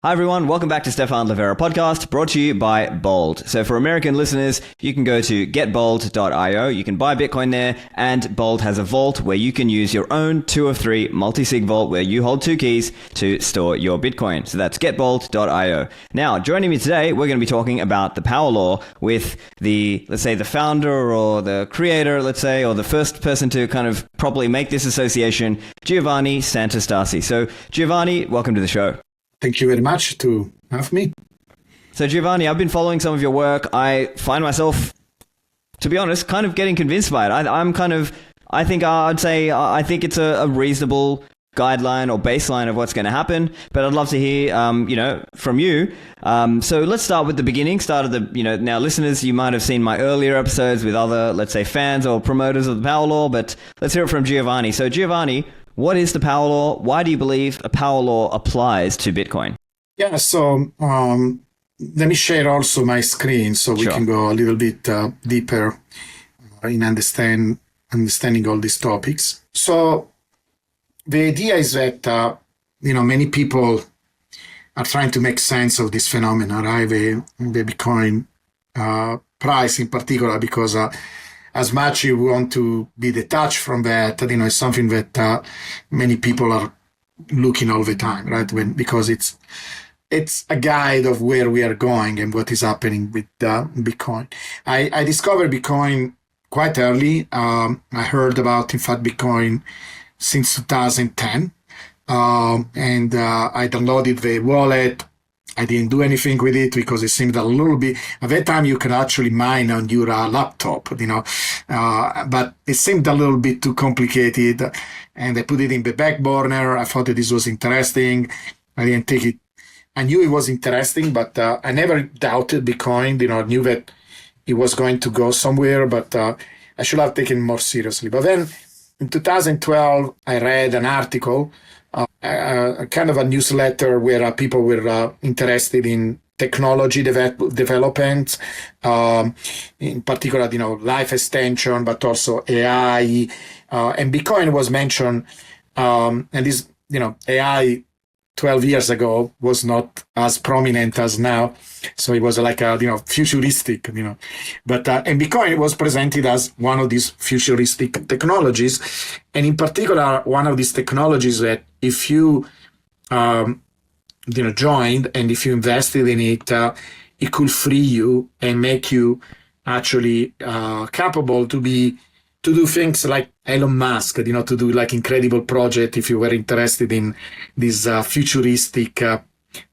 Hi everyone, welcome back to Stefan Livera podcast, brought to you by Bold. So for American listeners, you can go to getbold.io, you can buy Bitcoin there, and Bold has a vault where you can use your own 2 of 3 multi-sig vault where you hold 2 keys to store your Bitcoin. So that's getbold.io. Now, joining me today, we're going to be talking about the power law with the, let's say, the founder or the creator, let's say, or the first person to kind of properly make this association, Giovanni Santostasi. So Giovanni, welcome to the show. Thank you very much to have me. So Giovanni, I've been following some of your work. I find myself, to be honest, kind of getting convinced by it. I think it's a reasonable guideline or baseline of what's going to happen, but I'd love to hear, from you. So let's start with the beginning, now listeners, you might have seen my earlier episodes with other, let's say, fans or promoters of the power law, but let's hear it from Giovanni. So Giovanni, what is the power law? Why do you believe a power law applies to Bitcoin? Yeah, so let me share also my screen so we can go a little bit deeper in understanding all these topics. So the idea is that, many people are trying to make sense of this phenomenon, right? The Bitcoin price in particular, because as much you want to be detached from that, it's something that many people are looking all the time, right? Because it's a guide of where we are going and what is happening with Bitcoin. I discovered Bitcoin quite early. I heard about, in fact, Bitcoin since 2010. And I downloaded the wallet. I didn't do anything with it because it seemed a little bit, at that time you can actually mine on your laptop, but it seemed a little bit too complicated, and I put it in the back burner. I thought that this was interesting. I didn't take it. I knew it was interesting, but I never doubted Bitcoin. I knew that it was going to go somewhere, but I should have taken it more seriously. But then in 2012, I read an article, kind of a newsletter where people were interested in technology development, in particular, life extension, but also AI. And Bitcoin was mentioned, and this, AI 12 years ago was not as prominent as now. So it was like a, futuristic, but, and Bitcoin was presented as one of these futuristic technologies. And in particular, one of these technologies that if you, joined and if you invested in it, it could free you and make you actually, capable to do things like Elon Musk, to do like incredible project if you were interested in these futuristic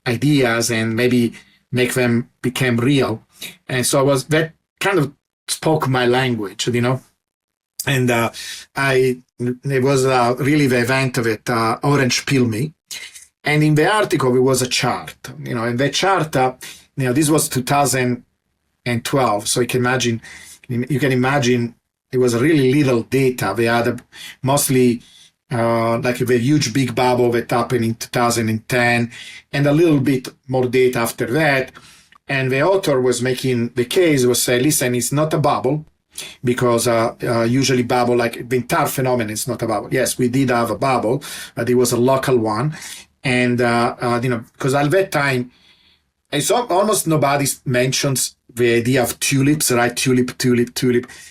ideas and maybe make them become real. And so that kind of spoke my language, and it was really the event of it, Orange Pill Me. And in the article, it was a chart, and the chart, this was 2012. So you can imagine it was really little data. They had mostly like the huge big bubble that happened in 2010 and a little bit more data after that. And the author was making the case, was saying, listen, it's not a bubble because usually bubble, like the entire phenomenon is not a bubble. Yes, we did have a bubble, but it was a local one. And, because at that time, it's almost nobody mentions the idea of tulips, right? Tulip.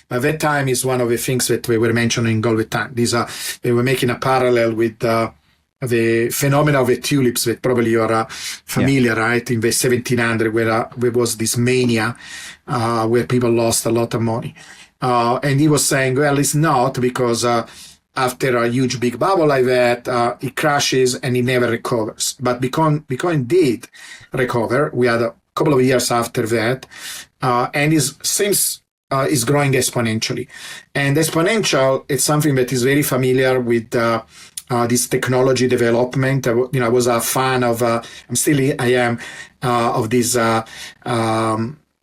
But that time is one of the things that we were mentioning all the time. They were making a parallel with the phenomena of the tulips that probably you are familiar, right? In the 1700, where there was this mania, where people lost a lot of money. And he was saying, well, it's not because, after a huge big bubble like that, it crashes and it never recovers. But Bitcoin did recover. We had a couple of years after that, and seems growing exponentially. And exponential, it's something that is very familiar with this technology development. I was a fan of, I am, of this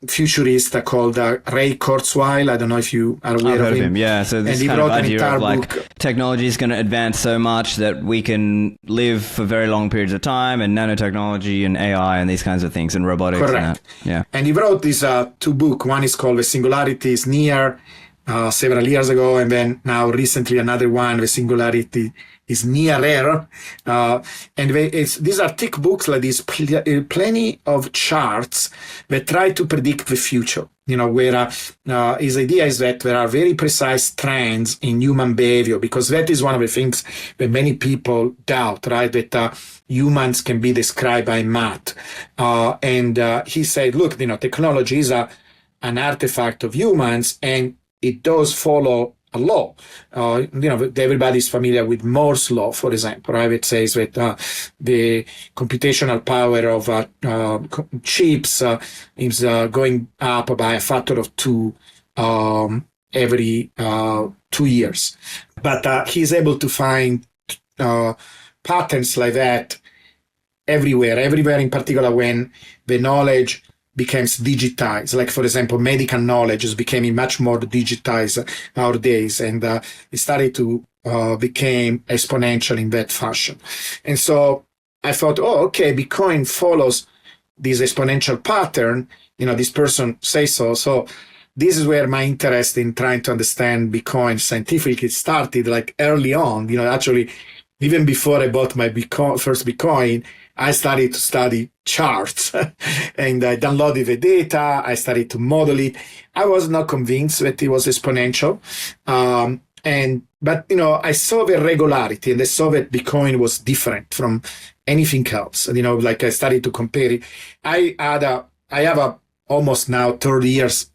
futurist called Ray Kurzweil. I don't know if you are aware of him. Yeah, so this kind of idea of like technology is going to advance so much that we can live for very long periods of time, and nanotechnology and AI and these kinds of things and robotics. Correct. And he wrote these 2 books. One is called The Singularity is Near, several years ago, and then now recently another one, the singularity is near rare. And these are thick books like this, plenty of charts that try to predict the future. Where his idea is that there are very precise trends in human behavior, because that is one of the things that many people doubt, right? That humans can be described by math. And he said, look, technology is an artifact of humans, and it does follow a law. Everybody's familiar with Moore's law, for example, right? It says that the computational power of chips is going up by a factor of 2 every 2 years. But he's able to find patterns like that everywhere in particular when the knowledge becomes digitized. Like, for example, medical knowledge is becoming much more digitized nowadays, and it started to become exponential in that fashion. And so I thought, okay, Bitcoin follows this exponential pattern. This person says so. So this is where my interest in trying to understand Bitcoin scientifically started, like early on. Actually, even before I bought my first Bitcoin, I started to study charts and I downloaded the data. I started to model it. I was not convinced that it was exponential. But I saw the regularity, and I saw that Bitcoin was different from anything else. Like I started to compare it. I have a almost now 30 years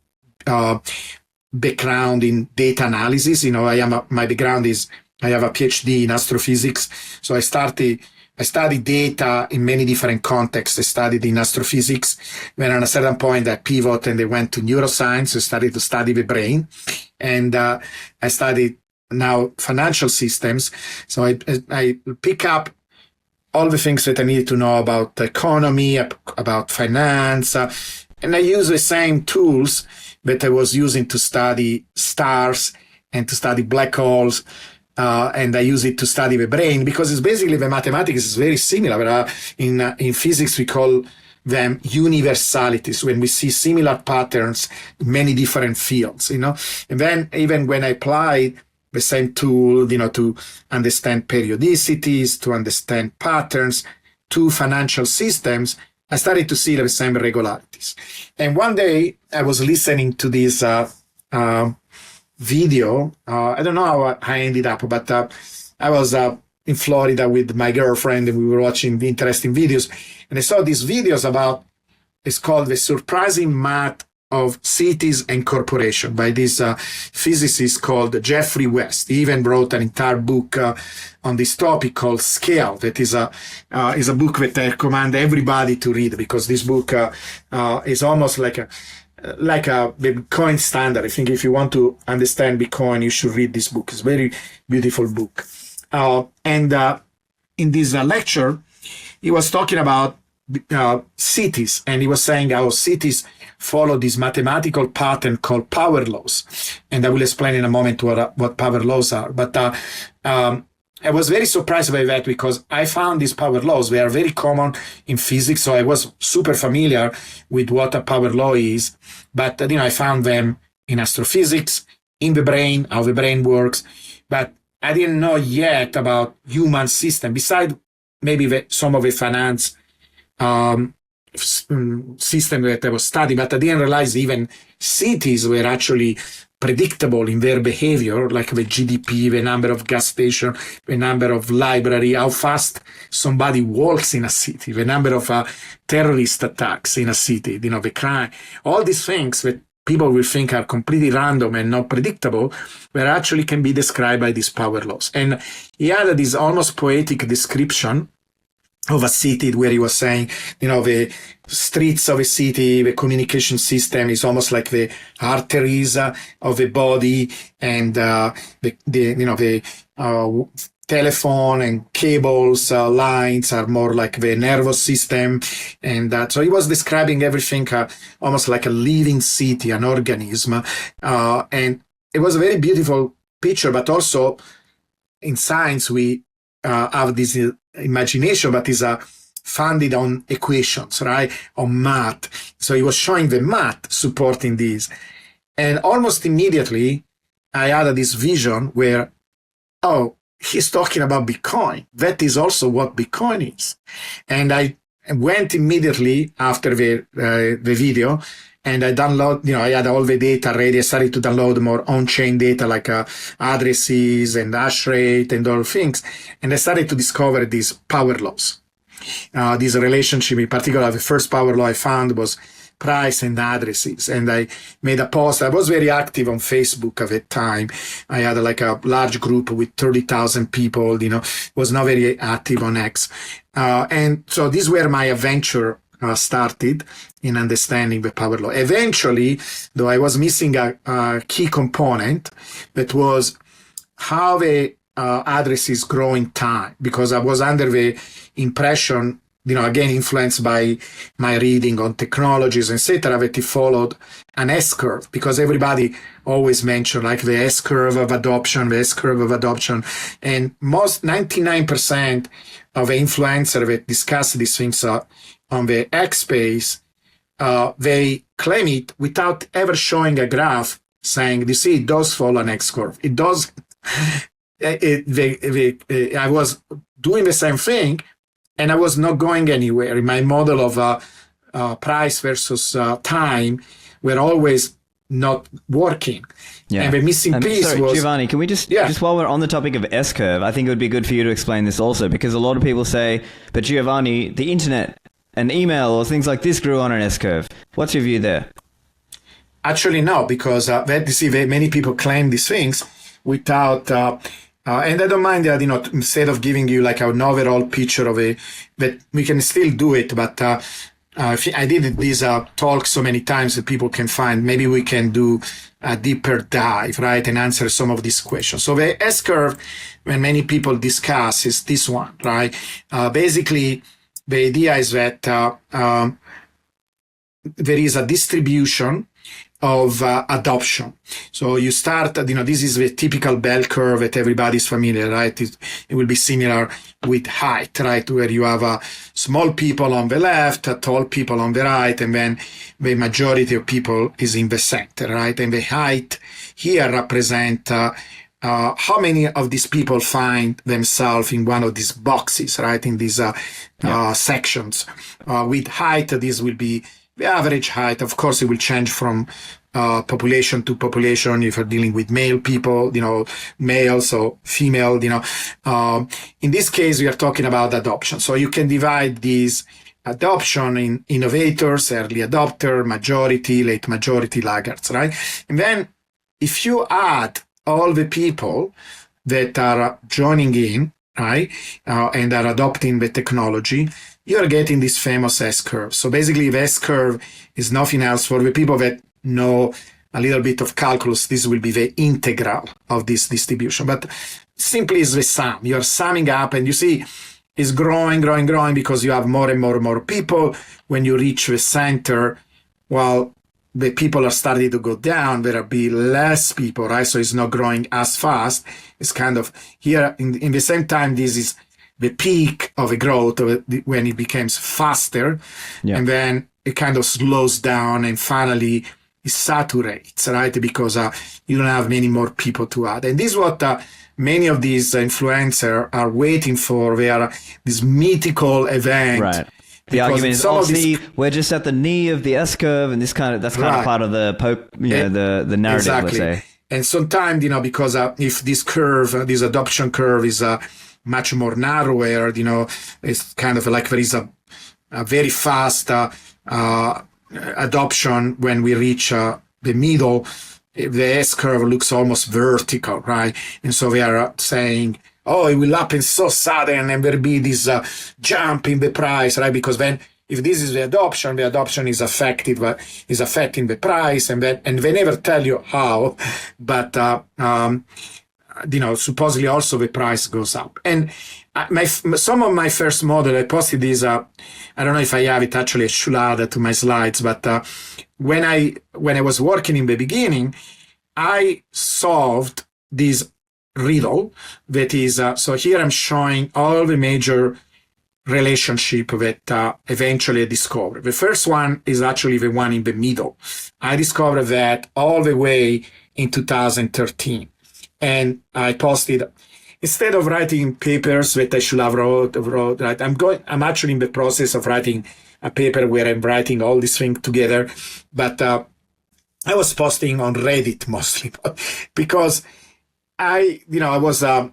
background in data analysis. My background is I have a PhD in astrophysics. So I studied data in many different contexts. I studied in astrophysics. Then at a certain point I pivoted and I went to neuroscience. I started to study the brain. And I studied now financial systems. So I pick up all the things that I needed to know about the economy, about finance. And I use the same tools that I was using to study stars and to study black holes. And I use it to study the brain, because it's basically the mathematics is very similar. In physics, we call them universalities, when we see similar patterns in many different fields, And then even when I apply the same tool, to understand periodicities, to understand patterns to financial systems, I started to see the same regularities. And one day I was listening to this video. I don't know how I ended up, but I was in Florida with my girlfriend, and we were watching the interesting videos. And I saw these videos about, it's called The Surprising Math of Cities and Corporation by this physicist called Geoffrey West. He even wrote an entire book on this topic called Scale. That is a book that I recommend everybody to read, because this book is almost like a Bitcoin standard. I think if you want to understand Bitcoin, you should read this book. It's a very beautiful book. And in this lecture, he was talking about cities, and he was saying how cities follow this mathematical pattern called power laws. And I will explain in a moment what power laws are. But I was very surprised by that, because I found these power laws, they are very common in physics. So I was super familiar with what a power law is. But, I found them in astrophysics, in the brain, how the brain works. But I didn't know yet about human system, besides maybe some of the finance system that I was studying. But I didn't realize even cities were actually predictable in their behavior, like the GDP, the number of gas stations, the number of library, how fast somebody walks in a city, the number of terrorist attacks in a city, the crime, all these things that people will think are completely random and not predictable, but actually can be described by these power laws. And he had this almost poetic description of a city where he was saying, the streets of a city, the communication system is almost like the arteries of the body, and the telephone and cables, lines are more like the nervous system. And so he was describing everything almost like a living city, an organism. And it was a very beautiful picture, but also in science, we have this imagination, but is founded on equations, right? On math. So he was showing the math supporting this. And almost immediately, I had this vision where, oh, he's talking about Bitcoin. That is also what Bitcoin is. And I went immediately after the video, and I I had all the data ready. I started to download more on-chain data like addresses and hash rate and all things. And I started to discover these power laws. This relationship in particular, the first power law I found was price and addresses. And I made a post. I was very active on Facebook at that time. I had like a large group with 30,000 people, was not very active on X. And so this is where my adventure started in understanding the power law. Eventually, though, I was missing a key component that was how the addresses grow in time, because I was under the impression, again, influenced by my reading on technologies, etc., that it followed an S-curve, because everybody always mentioned like the S-curve of adoption, the S-curve of adoption. And 99% of the influencers that discuss these things on the X space, they claim it without ever showing a graph saying, you see, it does follow an X-curve. It does. I was doing the same thing, and I was not going anywhere. In my model of price versus time were always not working. Yeah. And the missing piece was... Giovanni, can we just while we're on the topic of S-curve, I think it would be good for you to explain this also, because a lot of people say, but Giovanni, the internet and email or things like this grew on an S-curve. What's your view there? Actually, no, because many people claim these things without... and I don't mind that, instead of giving you like an overall picture of that we can still do it, but I did this talk so many times that people can find, maybe we can do a deeper dive, right, and answer some of these questions. So the S-curve, when many people discuss, is this one, right? Basically, the idea is that there is a distribution of adoption. So you start, this is the typical bell curve that everybody's familiar, right? It will be similar with height, right? Where you have small people on the left, tall people on the right, and then the majority of people is in the center, right? And the height here represent how many of these people find themselves in one of these boxes, right? In these sections. With height, this will be the average height. Of course, it will change from population to population if you're dealing with male people, males or female, in this case, we are talking about adoption. So you can divide these adoption in innovators, early adopter, majority, late majority, laggards, right? And then if you add all the people that are joining in, right, and are adopting the technology, you're getting this famous S-curve. So basically, the S-curve is nothing else. For the people that know a little bit of calculus, this will be the integral of this distribution. But simply is the sum. You're summing up, and you see it's growing, growing, growing, because you have more and more and more people. When you reach the center, well, the people are starting to go down, there will be less people, right? So it's not growing as fast. It's kind of here in the same time, this is the peak of the growth when it becomes faster. Yeah. And then it kind of slows down and finally it saturates, right? Because you don't have many more people to add. And this is what many of these influencers are waiting for. They are this mythical event. Right. The argument is, we're just at the knee of the S-curve, and that's kind of part of the the narrative, exactly. Let's say. And sometimes, because if this curve, this adoption curve is much more narrower, it's kind of like there is a very fast adoption when we reach the middle. The S-curve looks almost vertical, right? And so we are saying, oh, it will happen so sudden and there'll be this jump in the price, right? Because then if this is the adoption is affecting the price, and they never tell you how, but supposedly also the price goes up. And some of my first model, I posted this, I don't know if I have it actually, I should add to my slides, but when I was working in the beginning, I solved this riddle that is, so here I'm showing all the major relationship that eventually I discovered. The first one is actually the one in the middle. I discovered that all the way in 2013. And I posted, instead of writing papers that I should have wrote, right? I'm actually in the process of writing a paper where I'm writing all these things together. But I was posting on Reddit mostly because I was a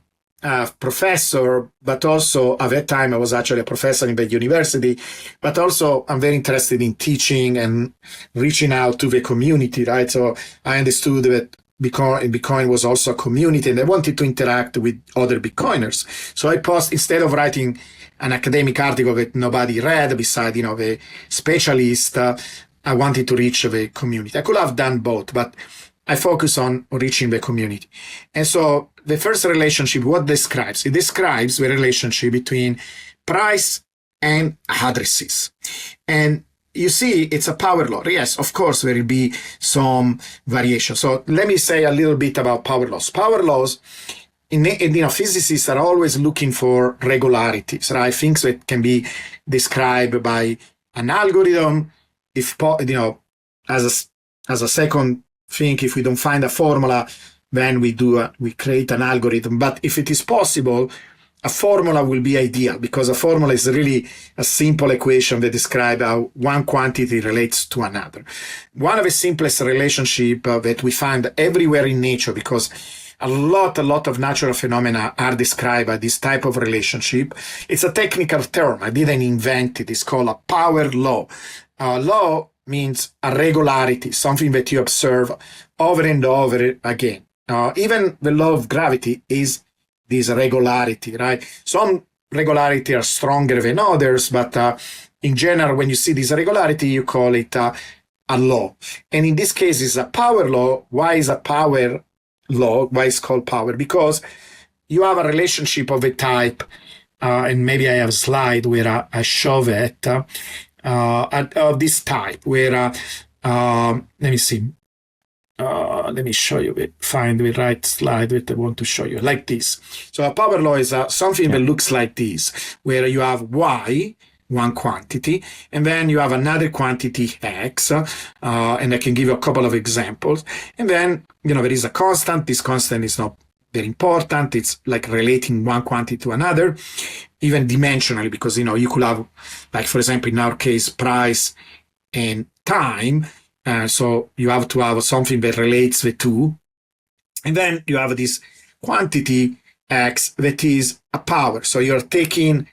professor, but also at that time I was actually a professor in the university, but also I'm very interested in teaching and reaching out to the community, right? So I understood that Bitcoin was also a community and I wanted to interact with other Bitcoiners. So I post, instead of writing an academic article that nobody read beside, the specialist, I wanted to reach the community. I could have done both, but I focus on reaching the community. And so the first relationship, what describes? It describes the relationship between price and addresses. And you see, it's a power law. Yes, of course, there will be some variation. So let me say a little bit about power laws. Power laws, physicists are always looking for regularities, right? Things that can be described by an algorithm. As a second thing, if we don't find a formula, then we create an algorithm. But if it is possible, a formula will be ideal, because a formula is really a simple equation that describes how one quantity relates to another. One of the simplest relationships that we find everywhere in nature, because a lot of natural phenomena are described by this type of relationship. It's a technical term. I didn't invent it. It's called a power law. Law means a regularity, something that you observe over and over again. Even the law of gravity is this regularity, right? Some regularity are stronger than others, but in general, when you see this regularity, you call it a law. And in this case, it's a power law. Why is a power law? Why is it called power? Because you have a relationship of a type, and maybe I have a slide where I show it, of this type, where, let me see. Let me show you find the right slide that I want to show you, like this. So a power law is something that looks like this, where you have Y, one quantity, and then you have another quantity X, and I can give you a couple of examples. And then, there is a constant. This constant is not very important. It's like relating one quantity to another, even dimensionally, because, you could have, like, for example, in our case, price and time. So you have to have something that relates the two. And then you have this quantity X that is a power. So you're taking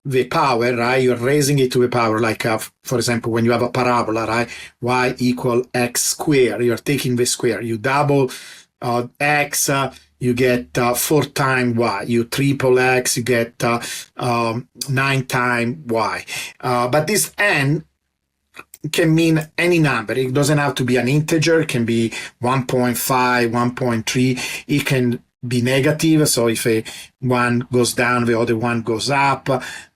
the power, right? You're raising it to a power, like, for example, when you have a parabola, right? Y equal X squared. You're taking the square. You double X, you get 4 times Y. You triple X, you get 9 times Y. But this N can mean any number. It doesn't have to be an integer. It can be 1.5, 1.3. It can be negative. So if one goes down, the other one goes up.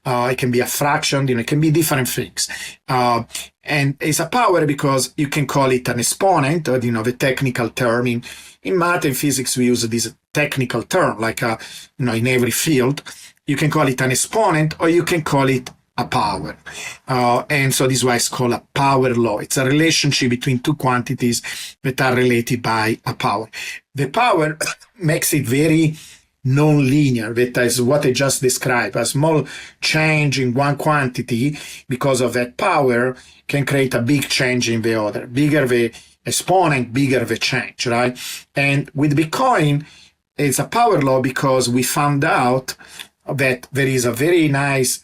It can be a fraction. It can be different things. And it's a power because you can call it an exponent, or, the technical term. In math and physics, we use this technical term, like, in every field. You can call it an exponent, or you can call it a power. And so this is why it's called a power law. It's a relationship between two quantities that are related by a power. The power makes it very non-linear. That is what I just described. A small change in one quantity because of that power can create a big change in the other. Bigger the exponent, bigger the change, right? And with Bitcoin, it's a power law because we found out that there is a very nice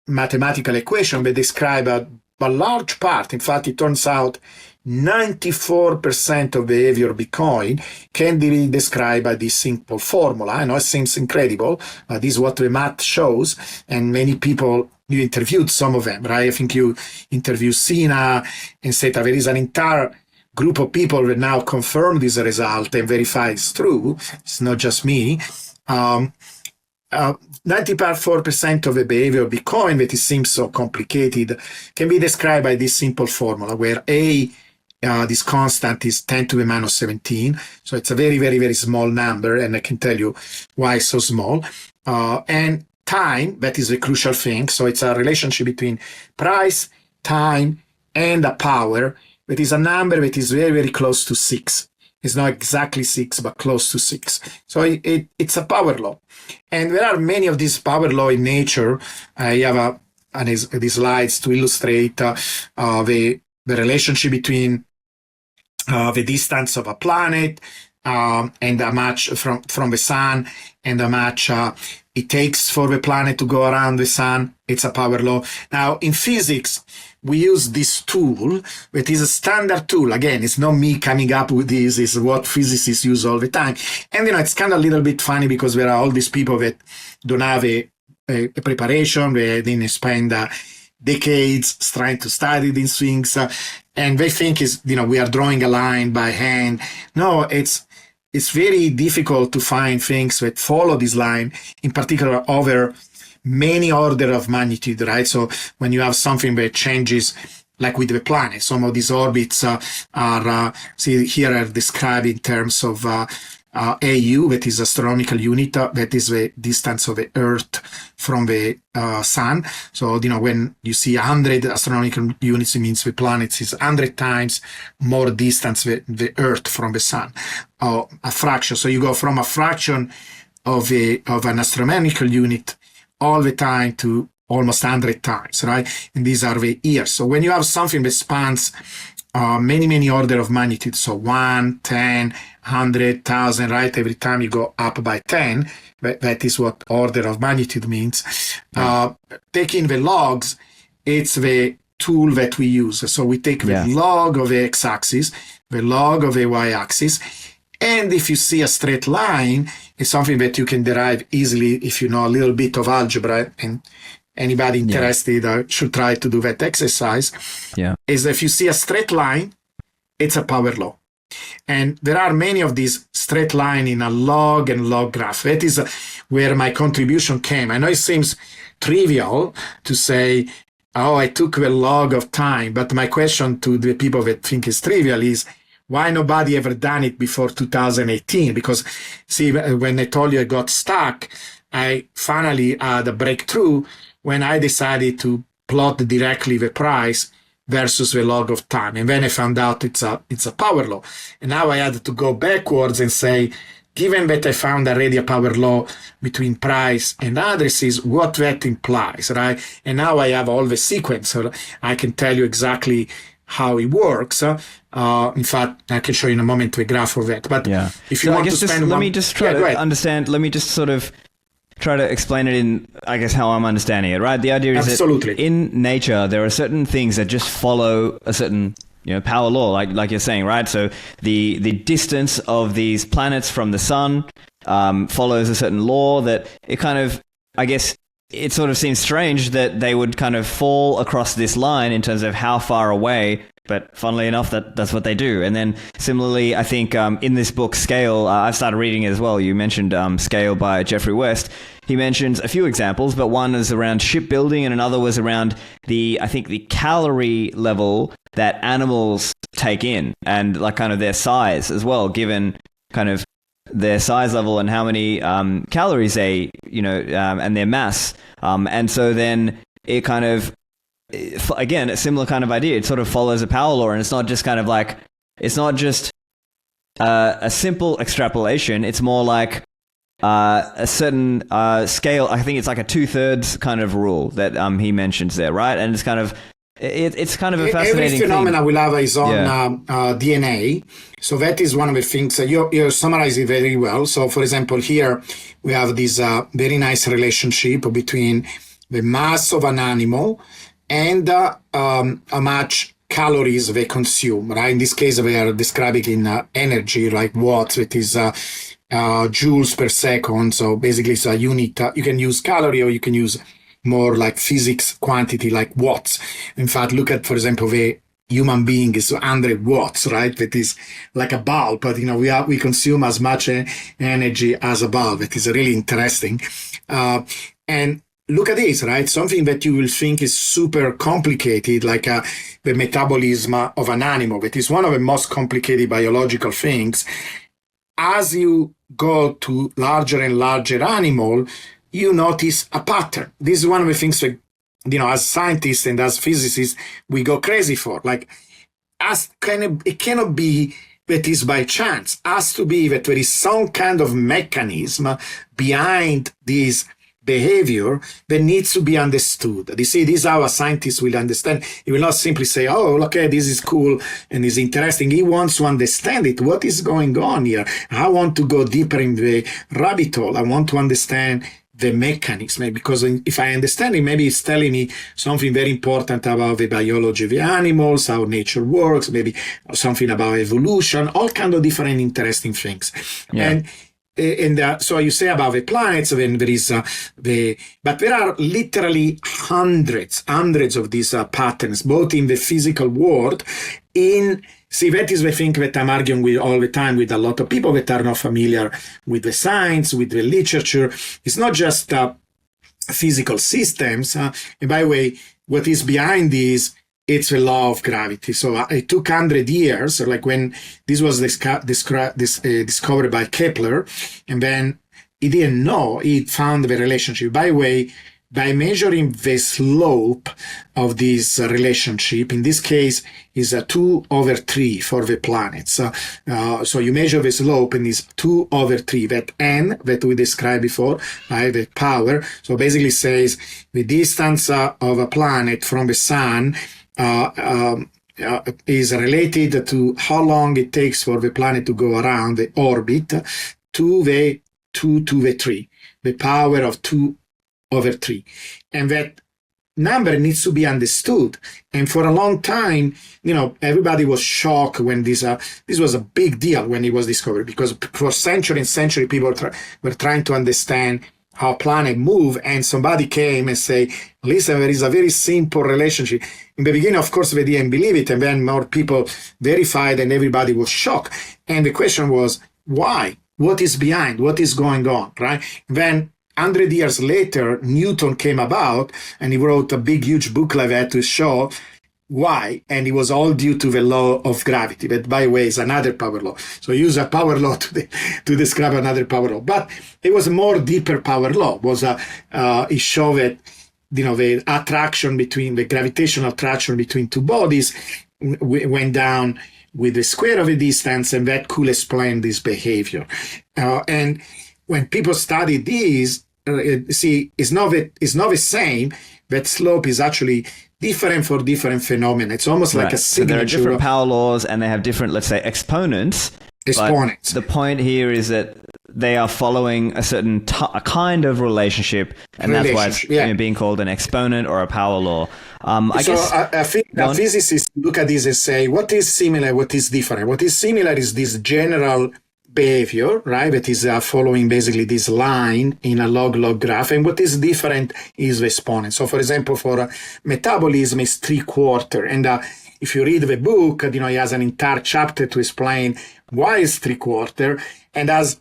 mathematical equation that describes a large part. In fact, it turns out 94% of behavior of Bitcoin can be described by this simple formula. I know it seems incredible, but this is what the math shows. And many people, you interviewed some of them, right? I think you interviewed Sina and said there is an entire group of people that now confirm this result and verify it's true. It's not just me. 94% of the behavior of Bitcoin that it seems so complicated can be described by this simple formula where this constant is 10 to the minus 17. So it's a very, very, very small number, and I can tell you why it's so small. And time, that is the crucial thing. So it's a relationship between price, time, and a power. It is a number that is very, very close to 6. It's not exactly 6, but close to 6. So it's a power law. And there are many of these power law in nature. I have these slides to illustrate the relationship between the distance of a planet and how much from the sun, and how much it takes for the planet to go around the sun. It's a power law. Now, in physics, we use this tool, that is a standard tool. Again, it's not me coming up with this, it's what physicists use all the time. And, it's kind of a little bit funny because there are all these people that don't have a preparation, they didn't spend decades trying to study these things, and they think we are drawing a line by hand. No, it's very difficult to find things that follow this line, in particular over many order of magnitude, right? So when you have something that changes, like with the planet, some of these orbits are described in terms of AU, that is astronomical unit, that is the distance of the Earth from the Sun. So, when you see 100 astronomical units, it means the planet is 100 times more distance the Earth from the Sun, or a fraction. So you go from a fraction of an astronomical unit all the time to almost 100 times, right? And these are the years. So when you have something that spans many, many order of magnitude, so 1, 10, 100, 1,000, right? Every time you go up by 10, that is what order of magnitude means. Taking the logs, it's the tool that we use. So we take the log of the x-axis, the log of the y-axis, and if you see a straight line, it's something that you can derive easily if you know a little bit of algebra, and anybody interested should try to do that exercise. Is if you see a straight line, it's a power law. And there are many of these straight line in a log and log graph. That is where my contribution came. I know it seems trivial to say, oh, I took the log of time, but my question to the people that think it's trivial is, why nobody ever done it before 2018? Because, see, when I told you I got stuck, I finally had a breakthrough when I decided to plot directly the price versus the log of time. And then I found out it's a power law. And now I had to go backwards and say, given that I found already a power law between price and addresses, what that implies, right? And now I have all the sequence. So I can tell you exactly how it works. In fact, I can show you in a moment a graph of that. But if you want to spend let me just try to understand. Let me just sort of try to explain it in, I guess, how I'm understanding it, right? The idea is that in nature, there are certain things that just follow a certain, power law, like you're saying, right? So the distance of these planets from the sun follows a certain law that it kind of, I guess, it sort of seems strange that they would kind of fall across this line in terms of how far away, but funnily enough, that's what they do. And then similarly, I think in this book, Scale, I've started reading it as well. You mentioned Scale by Jeffrey West. He mentions a few examples, but one is around shipbuilding and another was around the calorie level that animals take in and like kind of their size as well, given kind of their size level and how many calories they, and their mass. And so then it kind of, again, a similar kind of idea. It sort of follows a power law, and it's not just kind of like, it's not just a simple extrapolation. It's more like a certain scale. I think it's like a 2/3 kind of rule that he mentions there, right? And it's kind of, it's kind of a fascinating every phenomena thing. will have its own DNA. So that is one of the things you summarize it very well. So for example, here we have this very nice relationship between the mass of an animal and how much calories they consume, right? In this case, we are describing in energy, like watts, it is joules per second. So basically it's a unit. You can use calorie or you can use more like physics quantity, like watts. In fact, look at, for example, the human being is 100 watts, right? That is like a bulb, but we consume as much energy as a bulb. It is really interesting. And look at this, right? Something that you will think is super complicated, like the metabolism of an animal. That is one of the most complicated biological things. As you go to larger and larger animal, you notice a pattern. This is one of the things that, as scientists and as physicists, we go crazy for. Like, it cannot be that is by chance. It has to be that there is some kind of mechanism behind this behavior that needs to be understood. You see, this is how a scientist will understand. He will not simply say, oh, okay, this is cool and is interesting. He wants to understand it. What is going on here? I want to go deeper in the rabbit hole. I want to understand the mechanism, because if I understand it, maybe it's telling me something very important about the biology of the animals, how nature works, maybe something about evolution, all kind of different interesting things. Yeah. And so you say about the planets, then there is but there are literally hundreds of these patterns, both in the physical world, see, that is the thing that I'm arguing with all the time with a lot of people that are not familiar with the science, with the literature. It's not just physical systems. And by the way, what is behind this, it's the law of gravity. So it took 100 years, like when this was discovered by Kepler, and then he didn't know, he found the relationship. By the way, by measuring the slope of this relationship, in this case is a 2/3 for the planets. So you measure the slope and it's 2/3, that n that we described before, right, the power. So basically says the distance of a planet from the sun is related to how long it takes for the planet to go around the orbit to the 2 to the 3, the power of 2/3. And that number needs to be understood. And for a long time, everybody was shocked when this was a big deal when it was discovered, because for century and century people were trying to understand how planet move, and somebody came and say, listen, there is a very simple relationship. In the beginning, of course, they didn't believe it, and then more people verified and everybody was shocked. And the question was, why? What is behind? What is going on, right? Then 100 years later, Newton came about and he wrote a big, huge book like that to show why. And it was all due to the law of gravity. That, by the way, is another power law. So he used a power law to describe another power law. But it was a more deeper power law. It showed that, the attraction between, the gravitational attraction between two bodies went down with the square of a distance, and that could explain this behavior. And when people study these, it's not the same. That slope is actually different for different phenomena. It's almost like a signature. So there are different power laws, and they have different, let's say, exponents. Exponents. But the point here is that they are following a certain a kind of relationship, and that's why it's being called an exponent or a power law. I think physicists look at this and say, what is similar, what is different? What is similar is this general behavior, right, that is following basically this line in a log-log graph, and what is different is the exponent. So, for example, for metabolism is 3/4, and if you read the book, he has an entire chapter to explain why it's 3/4, and as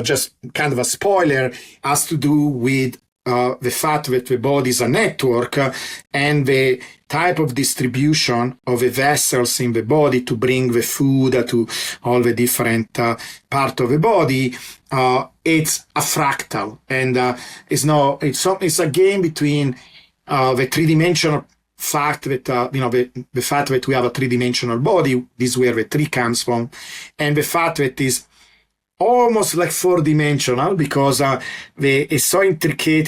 just kind of a spoiler, has to do with the fact that the body is a network, and the type of distribution of the vessels in the body to bring the food to all the different parts of the body. It's a fractal, and it's a game between the three-dimensional fact that the fact that we have a three-dimensional body, this is where the three comes from, and the fact that is almost like four-dimensional, because it's so intricate,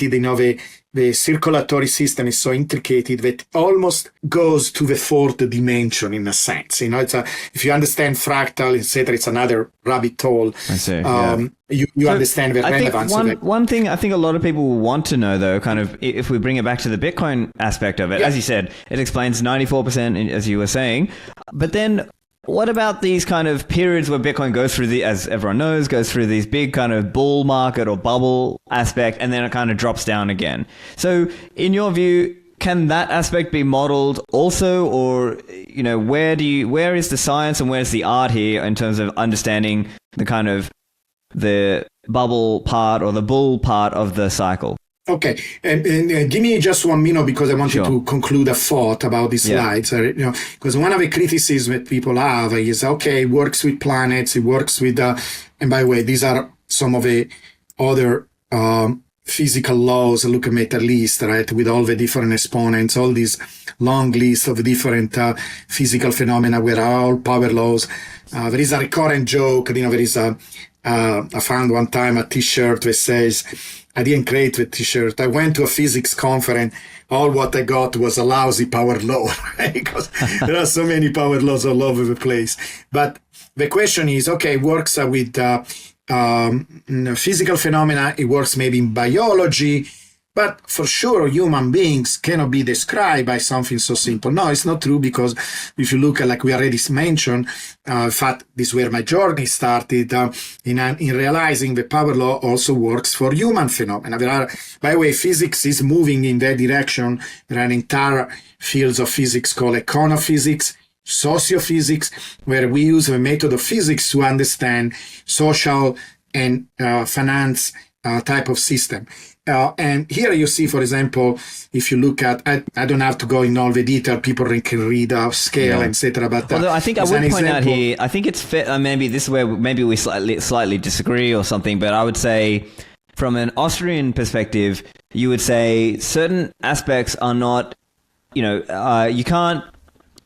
the circulatory system is so intricate that almost goes to the fourth dimension in a sense. If you understand fractal, etc., it's another rabbit hole. I see. You understand the relevance of it. One thing I think a lot of people will want to know, though, kind of, if we bring it back to the Bitcoin aspect of it, as you said, it explains 94%, as you were saying, but then what about these kind of periods where Bitcoin goes through as everyone knows, goes through these big kind of bull market or bubble aspect, and then it kind of drops down again? So in your view, can that aspect be modeled also, or, where is the science and where's the art here in terms of understanding the kind of the bubble part or the bull part of the cycle? Okay, and give me just 1 minute, because I wanted to conclude a thought about these slides. Because one of the criticisms that people have is, it works with planets, it works with, and by the way, these are some of the other physical laws, look at meter list, right, with all the different exponents, all these long lists of different physical phenomena where are all power laws. There is a recurrent joke, there is I found one time a t-shirt that says, I didn't create the t-shirt. I went to a physics conference. All what I got was a lousy power law, right? Because there are so many power laws all over the place. But the question is, okay, it works with physical phenomena. It works maybe in biology. But for sure, human beings cannot be described by something so simple. No, it's not true, because if you look at, like we already mentioned, in fact, this is where my journey started, in realizing the power law also works for human phenomena. There are, by the way, physics is moving in that direction. There are entire fields of physics called econophysics, sociophysics, where we use the method of physics to understand social and finance type of system. And here you see, for example, if you look at, I don't have to go in all the detail, people can read scale, etc. But although I think I would point out here, I think it's fair, maybe this is where maybe we slightly disagree or something, but I would say from an Austrian perspective, you would say certain aspects are not, you can't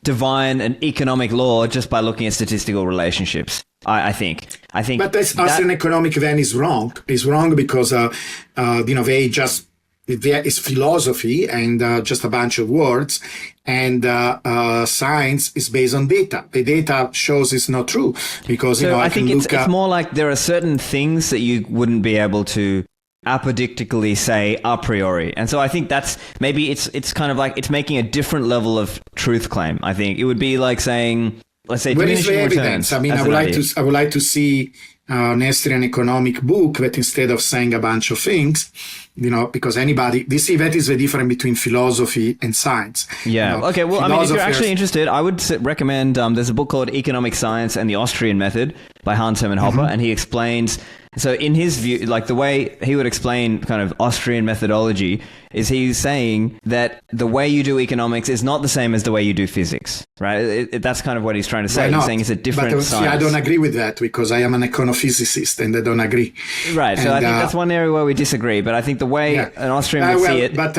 divine an economic law just by looking at statistical relationships. I think. But that's Austrian economic then is wrong. It's wrong because, they just, it's philosophy and just a bunch of words, and science is based on data. The data shows it's not true because, I think it's more like there are certain things that you wouldn't be able to apodictically say a priori. And so I think that's maybe it's kind of like it's making a different level of truth claim. I think it would be like saying, let's say, where is the evidence? I mean, I would like to see an Austrian economic book that instead of saying a bunch of things, because that is the difference between philosophy and science. Yeah. Okay. Well, I mean, if you're actually interested, I would recommend, there's a book called Economic Science and the Austrian Method by Hans Hermann Hoppe, and he explains, so in his view, like the way he would explain kind of Austrian methodology is he's saying that the way you do economics is not the same as the way you do physics, right? That's kind of what he's trying to say. He's saying it's a different science. See, I don't agree with that because I am an econophysicist and I don't agree. Right. So I think that's one area where we disagree. But I think the way an Austrian would see it... But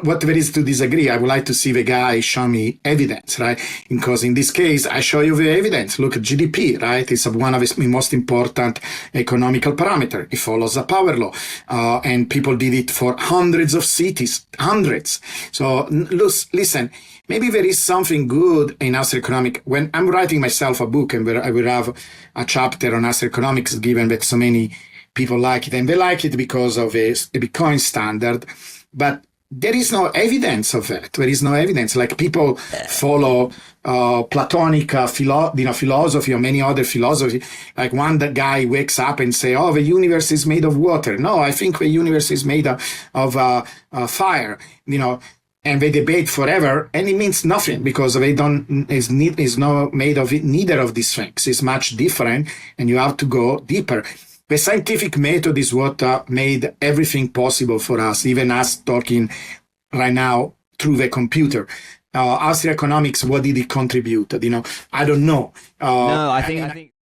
what there is to disagree, I would like to see the guy show me evidence, right? Because in this case, I show you the evidence. Look at GDP, right? It's one of the most important economical parameter. It follows a power law. And people did it for hundreds of cities, hundreds. So listen, maybe there is something good in Austrian economics. When I'm writing myself a book and where I will have a chapter on Austrian economics, given that so many people like it, and they like it because of a Bitcoin standard, but there is no evidence of that. There is no evidence. Like people follow Platonic philosophy or many other philosophy. Like one guy wakes up and say, "Oh, the universe is made of water." No, I think the universe is made of fire. And they debate forever, and it means nothing because they is not made of it. Neither of these things is much different, and you have to go deeper. The scientific method is what made everything possible for us, even us talking right now through the computer. Austrian economics, what did it contribute? I don't know. No, I think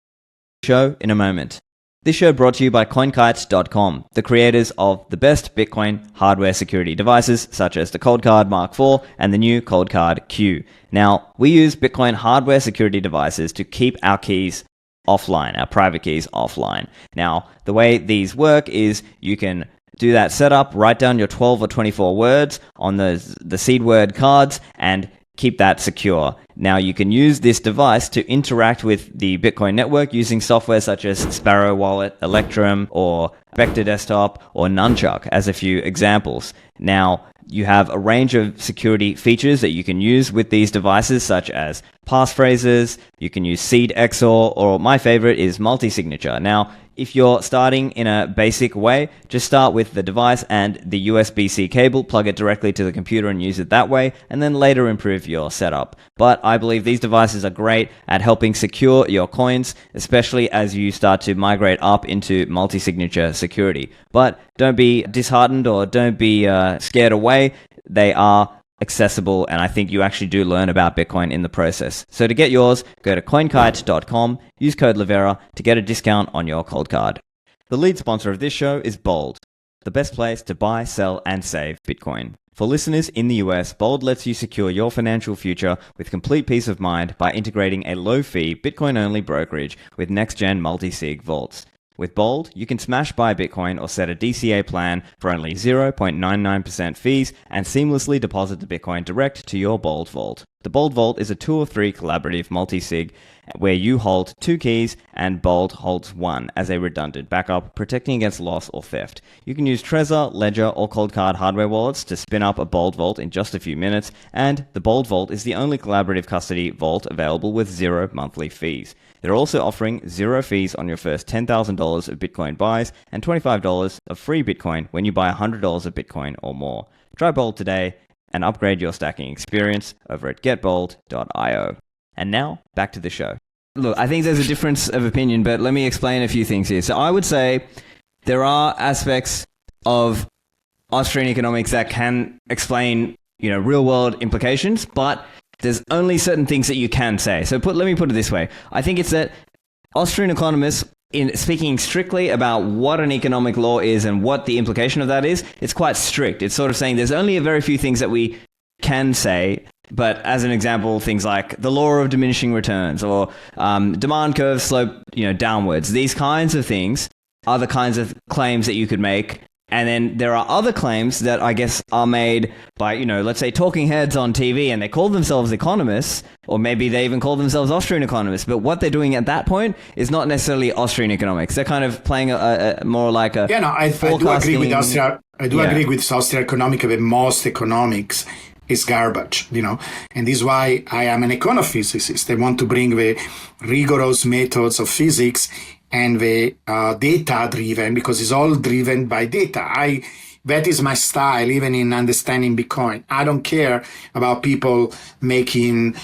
show in a moment. This show brought to you by CoinKite.com, the creators of the best Bitcoin hardware security devices, such as the Cold Card Mark IV and the new Cold Card Q. Now, we use Bitcoin hardware security devices to keep our keys offline, our private keys offline. Now, the way these work is you can do that setup, write down your 12 or 24 words on the seed word cards, and keep that secure. Now, you can use this device to interact with the Bitcoin network using software such as Sparrow Wallet, Electrum, or Vector Desktop, or Nunchuck as a few examples. Now, you have a range of security features that you can use with these devices, such as passphrases, you can use seed XOR, or my favorite is multi-signature. Now, if you're starting in a basic way, just start with the device and the USB-C cable, plug it directly to the computer and use it that way, and then later improve your setup. But I believe these devices are great at helping secure your coins, especially as you start to migrate up into multi-signature security. But don't be disheartened or don't be scared away. They are accessible, and I think you actually do learn about Bitcoin in the process. So to get yours, go to coinkite.com, use code Livera to get a discount on your cold card. The lead sponsor of this show is Bold. the best place to buy, sell, and save Bitcoin. For listeners in the US, Bold lets you secure your financial future with complete peace of mind by integrating a low-fee, Bitcoin-only brokerage with next-gen multi-sig vaults. With Bold, you can smash buy Bitcoin or set a DCA plan for only 0.99% fees and seamlessly deposit the Bitcoin direct to your Bold vault. The Bold Vault is a 2 of 3 collaborative multi-sig where you hold 2 keys and Bold holds 1 as a redundant backup, protecting against loss or theft. You can use Trezor, Ledger, or Coldcard hardware wallets to spin up a Bold Vault in just a few minutes, and the Bold Vault is the only collaborative custody vault available with 0 monthly fees. They're also offering 0 fees on your first $10,000 of Bitcoin buys and $25 of free Bitcoin when you buy $100 of Bitcoin or more. Try Bold today and upgrade your stacking experience over at getbold.io. And now, back to the show. Look, I think there's a difference of opinion, but let me explain a few things here. So I would say there are aspects of Austrian economics that can explain, real-world implications, but there's only certain things that you can say. So let me put it this way. I think it's that Austrian economists, in speaking strictly about what an economic law is and what the implication of that is, it's quite strict. It's sort of saying there's only a very few things that we can say, but as an example, things like the law of diminishing returns or demand curve slope, downwards. These kinds of things are the kinds of claims that you could make. And then there are other claims that I guess are made by, let's say talking heads on TV, and they call themselves economists, or maybe they even call themselves Austrian economists. But what they're doing at that point is not necessarily Austrian economics. They're kind of playing a more like a I do agree with Austria. I do agree with Austrian economics that most economics is garbage, and this is why I am an econophysicist. I want to bring the rigorous methods of physics and the data driven, because it's all driven by data. That is my style, even in understanding Bitcoin. I don't care about people making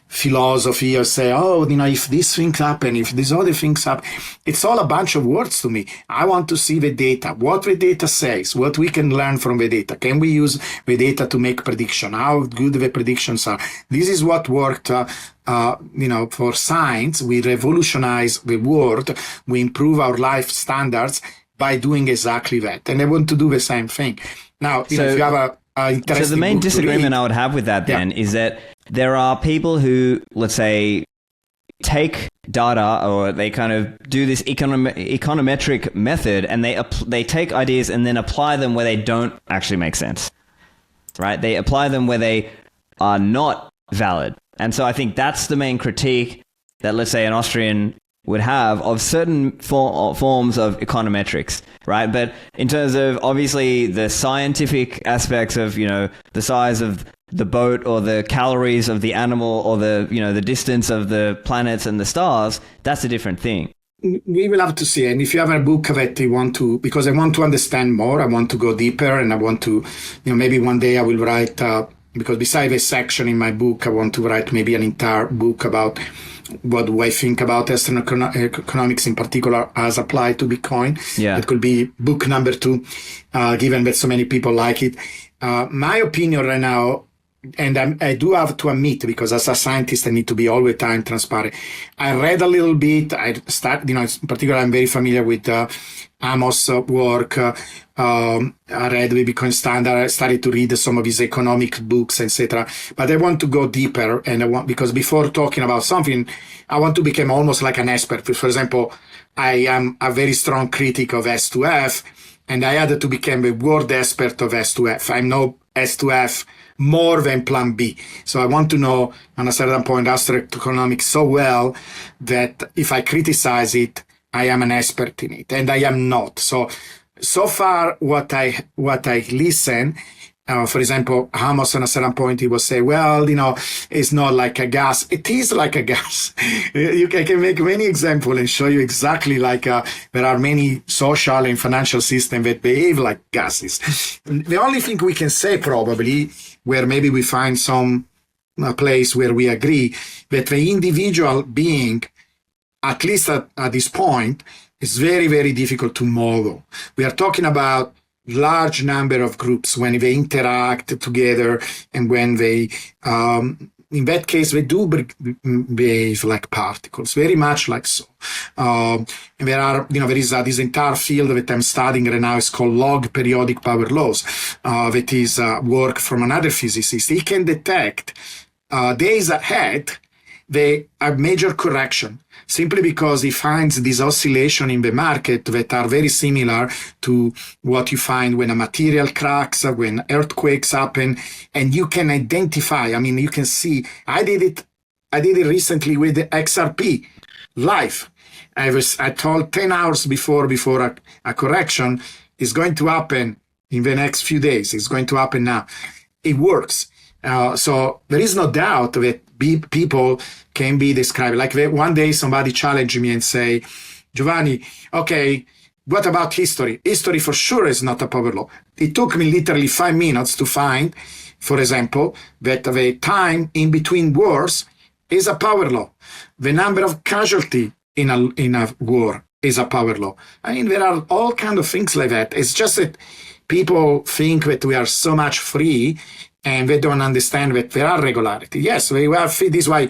philosophy or say, if these things happen, if these other things happen. It's all a bunch of words to me. I want to see the data, what the data says, what we can learn from the data. Can we use the data to make prediction? How good the predictions are? This is what worked for science. We revolutionize the world. We improve our life standards by doing exactly that. And I want to do the same thing. Now, if you have so the main disagreement I would have with that then is that there are people who, let's say, take data, or they kind of do this econometric method, and they take ideas and then apply them where they don't actually make sense, right? They apply them where they are not valid. And so I think that's the main critique that, let's say, an Austrian would have of certain forms of econometrics, right? But in terms of obviously the scientific aspects of, the size of the boat or the calories of the animal or the distance of the planets and the stars, that's a different thing. We will have to see. And if you have a book that you want to, because I want to understand more, I want to go deeper, and I want to, maybe one day I will write, because besides a section in my book, I want to write maybe an entire book about what do I think about Western economics in particular as applied to Bitcoin. Yeah. It could be book number 2, given that so many people like it. My opinion right now, and I do have to admit, because as a scientist, I need to be all the time transparent. I read a little bit. In particular, I'm very familiar with Amos' work. I read the Bitcoin Standard. I started to read some of his economic books, etc. But I want to go deeper, and because before talking about something, I want to become almost like an expert. For example, I am a very strong critic of S2F, and I had to become the world expert of S2F. I know S2F more than Plan B. So I want to know, on a certain point, Austrian economics so well that if I criticize it, I am an expert in it, and I am not. So far, what I listen, for example, Amos, on a certain point, he will say, well, it's not like a gas. It is like a gas. I can make many examples and show you exactly like there are many social and financial systems that behave like gases. The only thing we can say probably, where maybe we find some place where we agree, that the individual being, at least at this point, is very, very difficult to model. We are talking about large number of groups when they interact together and when they in that case, they do behave like particles, very much like so. And there is this entire field that I'm studying right now. It's called log periodic power laws. That is work from another physicist. He can detect days ahead a major correction, simply because he finds this oscillation in the market that are very similar to what you find when a material cracks, when earthquakes happen, and you can identify. I mean, you can see. I did it recently with the XRP live. I told 10 hours before a correction is going to happen in the next few days. It's going to happen now. It works. So there is no doubt that people can be described. Like one day somebody challenged me and say, Giovanni, okay, what about history? History for sure is not a power law. It took me literally 5 minutes to find, for example, that the time in between wars is a power law. The number of casualties in a war is a power law. I mean, there are all kinds of things like that. It's just that people think that we are so much free and they don't understand that there are regularity. Yes, we are free. This is why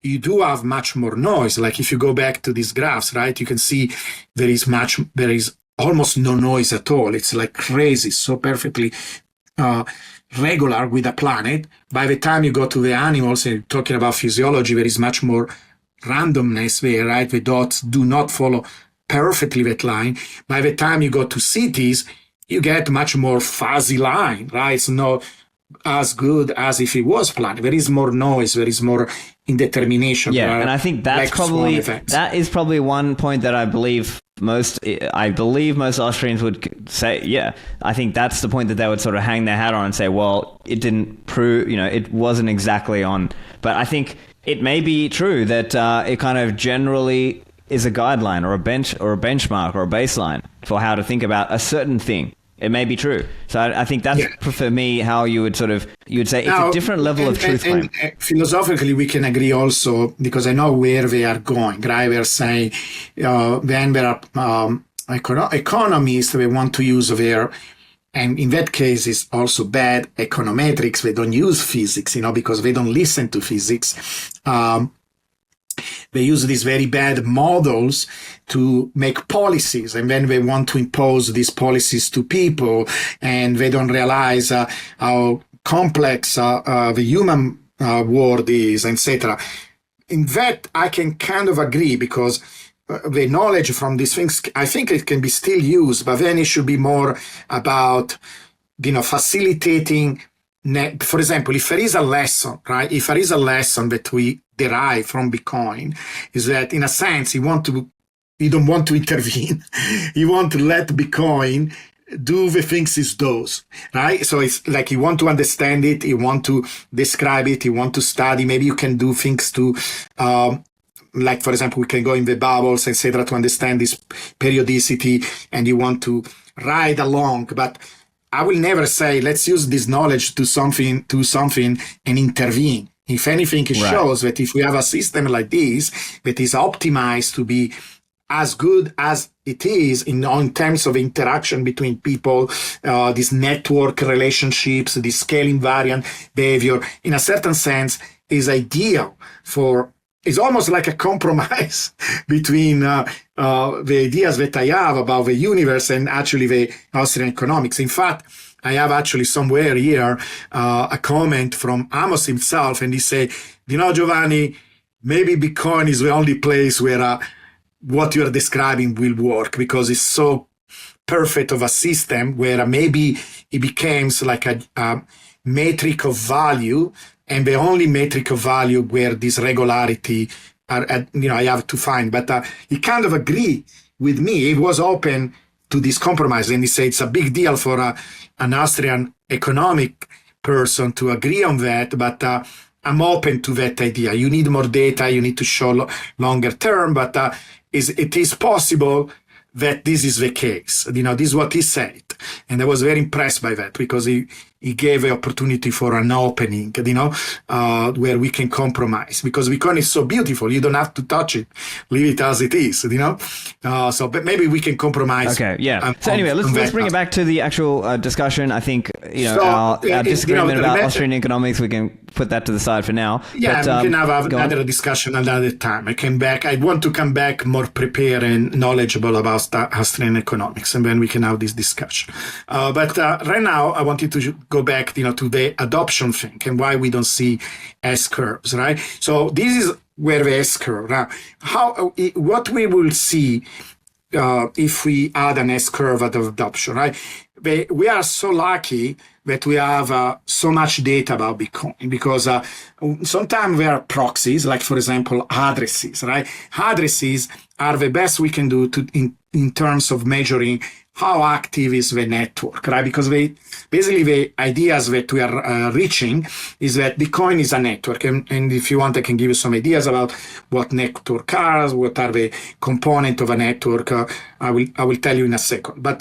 you do have much more noise. Like if you go back to these graphs, right, you can see there is almost no noise at all. It's like crazy, so perfectly regular with a planet. By the time you go to the animals and talking about physiology, there is much more randomness there, right? The dots do not follow perfectly that line. By the time you go to cities, you get much more fuzzy line, right? It's not as good as if it was planned. There is more noise, there is more indetermination. Yeah, and I think that's that is probably one point that I believe most Austrians would say, yeah, I think that's the point that they would sort of hang their hat on and say, well, it didn't prove, it wasn't exactly on. But I think it may be true that it kind of generally is a guideline or a benchmark or a baseline for how to think about a certain thing. It may be true. So I think that's for me how you would say it's a different level of truth claim. And philosophically, we can agree also, because I know where they are going, right? They're saying then there are economists, they want to use their, and in that case it's also bad econometrics. They don't use physics, because they don't listen to physics. They use these very bad models to make policies, and then they want to impose these policies to people, and they don't realize how complex the human world is, etc. In that, I can kind of agree, because the knowledge from these things, I think it can be still used, but then it should be more about, facilitating. For example, if there is a lesson, right? If there is a lesson that we derive from Bitcoin, is that in a sense you don't want to intervene. You want to let Bitcoin do the things it does, right? So it's like you want to understand it, you want to describe it, you want to study. Maybe you can do things to, like for example, we can go in the bubbles, etc., to understand this periodicity, and you want to ride along, but I will never say, let's use this knowledge to something and intervene. If anything, it shows that if we have a system like this that is optimized to be as good as it is in terms of interaction between people, these network relationships, this scale invariant behavior, in a certain sense, is ideal for. It's almost like a compromise between the ideas that I have about the universe and actually the Austrian economics. In fact, I have actually somewhere here a comment from Amos himself, and he said, Giovanni, maybe Bitcoin is the only place where what you are describing will work, because it's so perfect of a system where maybe it becomes like a metric of value, and the only metric of value where this regularity I have to find. But he kind of agreed with me. He was open to this compromise, and he said it's a big deal for an Austrian economic person to agree on that, but I'm open to that idea. You need more data, you need to show longer term, but it is possible that this is the case. This is what he said. And I was very impressed by that, because he it gave the opportunity for an opening, where we can compromise, because Bitcoin is so beautiful. You don't have to touch it, leave it as it is, but maybe we can compromise. Okay, yeah. So anyway, let's bring it back to the actual discussion. I think our disagreement about Austrian economics, we can put that to the side for now. Yeah, but, we can have another discussion another time. I want to come back more prepared and knowledgeable about Austrian economics, and then we can have this discussion. But right now, I wanted to go back, to the adoption thing and why we don't see S curves, right? So this is where the S curve. Now, what we will see if we add an S curve at adoption, right? We are so lucky that we have so much data about Bitcoin, because sometimes there are proxies, like, for example, addresses, right? Addresses are the best we can do in terms of measuring how active is the network, right? Because basically the ideas that we are reaching is that Bitcoin is a network. And if you want, I can give you some ideas about what network are, what are the components of a network. I will tell you in a second. But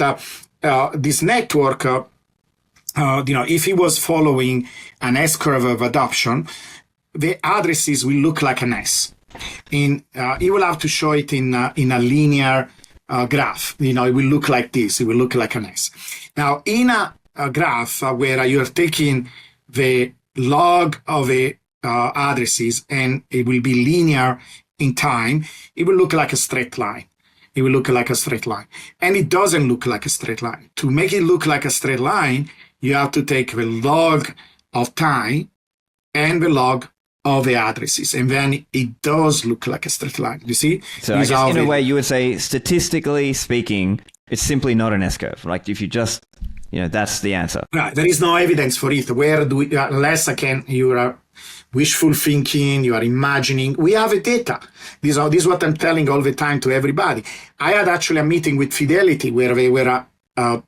this network, if it was following an S curve of adoption, the addresses will look like an S. You will have to show it in a linear graph. It will look like this. It will look like an S. Now, in a graph where you're taking the log of the addresses and it will be linear in time, it will look like a straight line. It will look like a straight line. And it doesn't look like a straight line. To make it look like a straight line, you have to take the log of time and the log of the addresses, and then it does look like a straight line. You see? So I guess in a way you would say, statistically speaking, it's simply not an S curve. Like, if you just, that's the answer. Right. There is no evidence for it. Where do we, unless you are wishful thinking, you are imagining. We have a data. This is what I'm telling all the time to everybody. I had actually a meeting with Fidelity where they were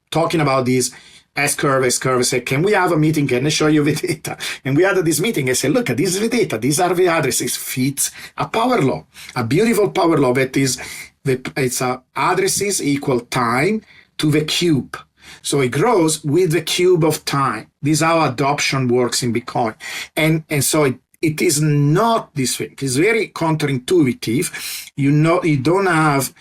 talking about this S-curve. I said, can we have a meeting? Can I show you the data? And we had this meeting. I said, look, this is the data. These are the addresses. Fits a power law, a beautiful power law that is, it's addresses equal time to the cube. So it grows with the cube of time. This is how adoption works in Bitcoin. And so it is not this thing. It's very counterintuitive. You don't have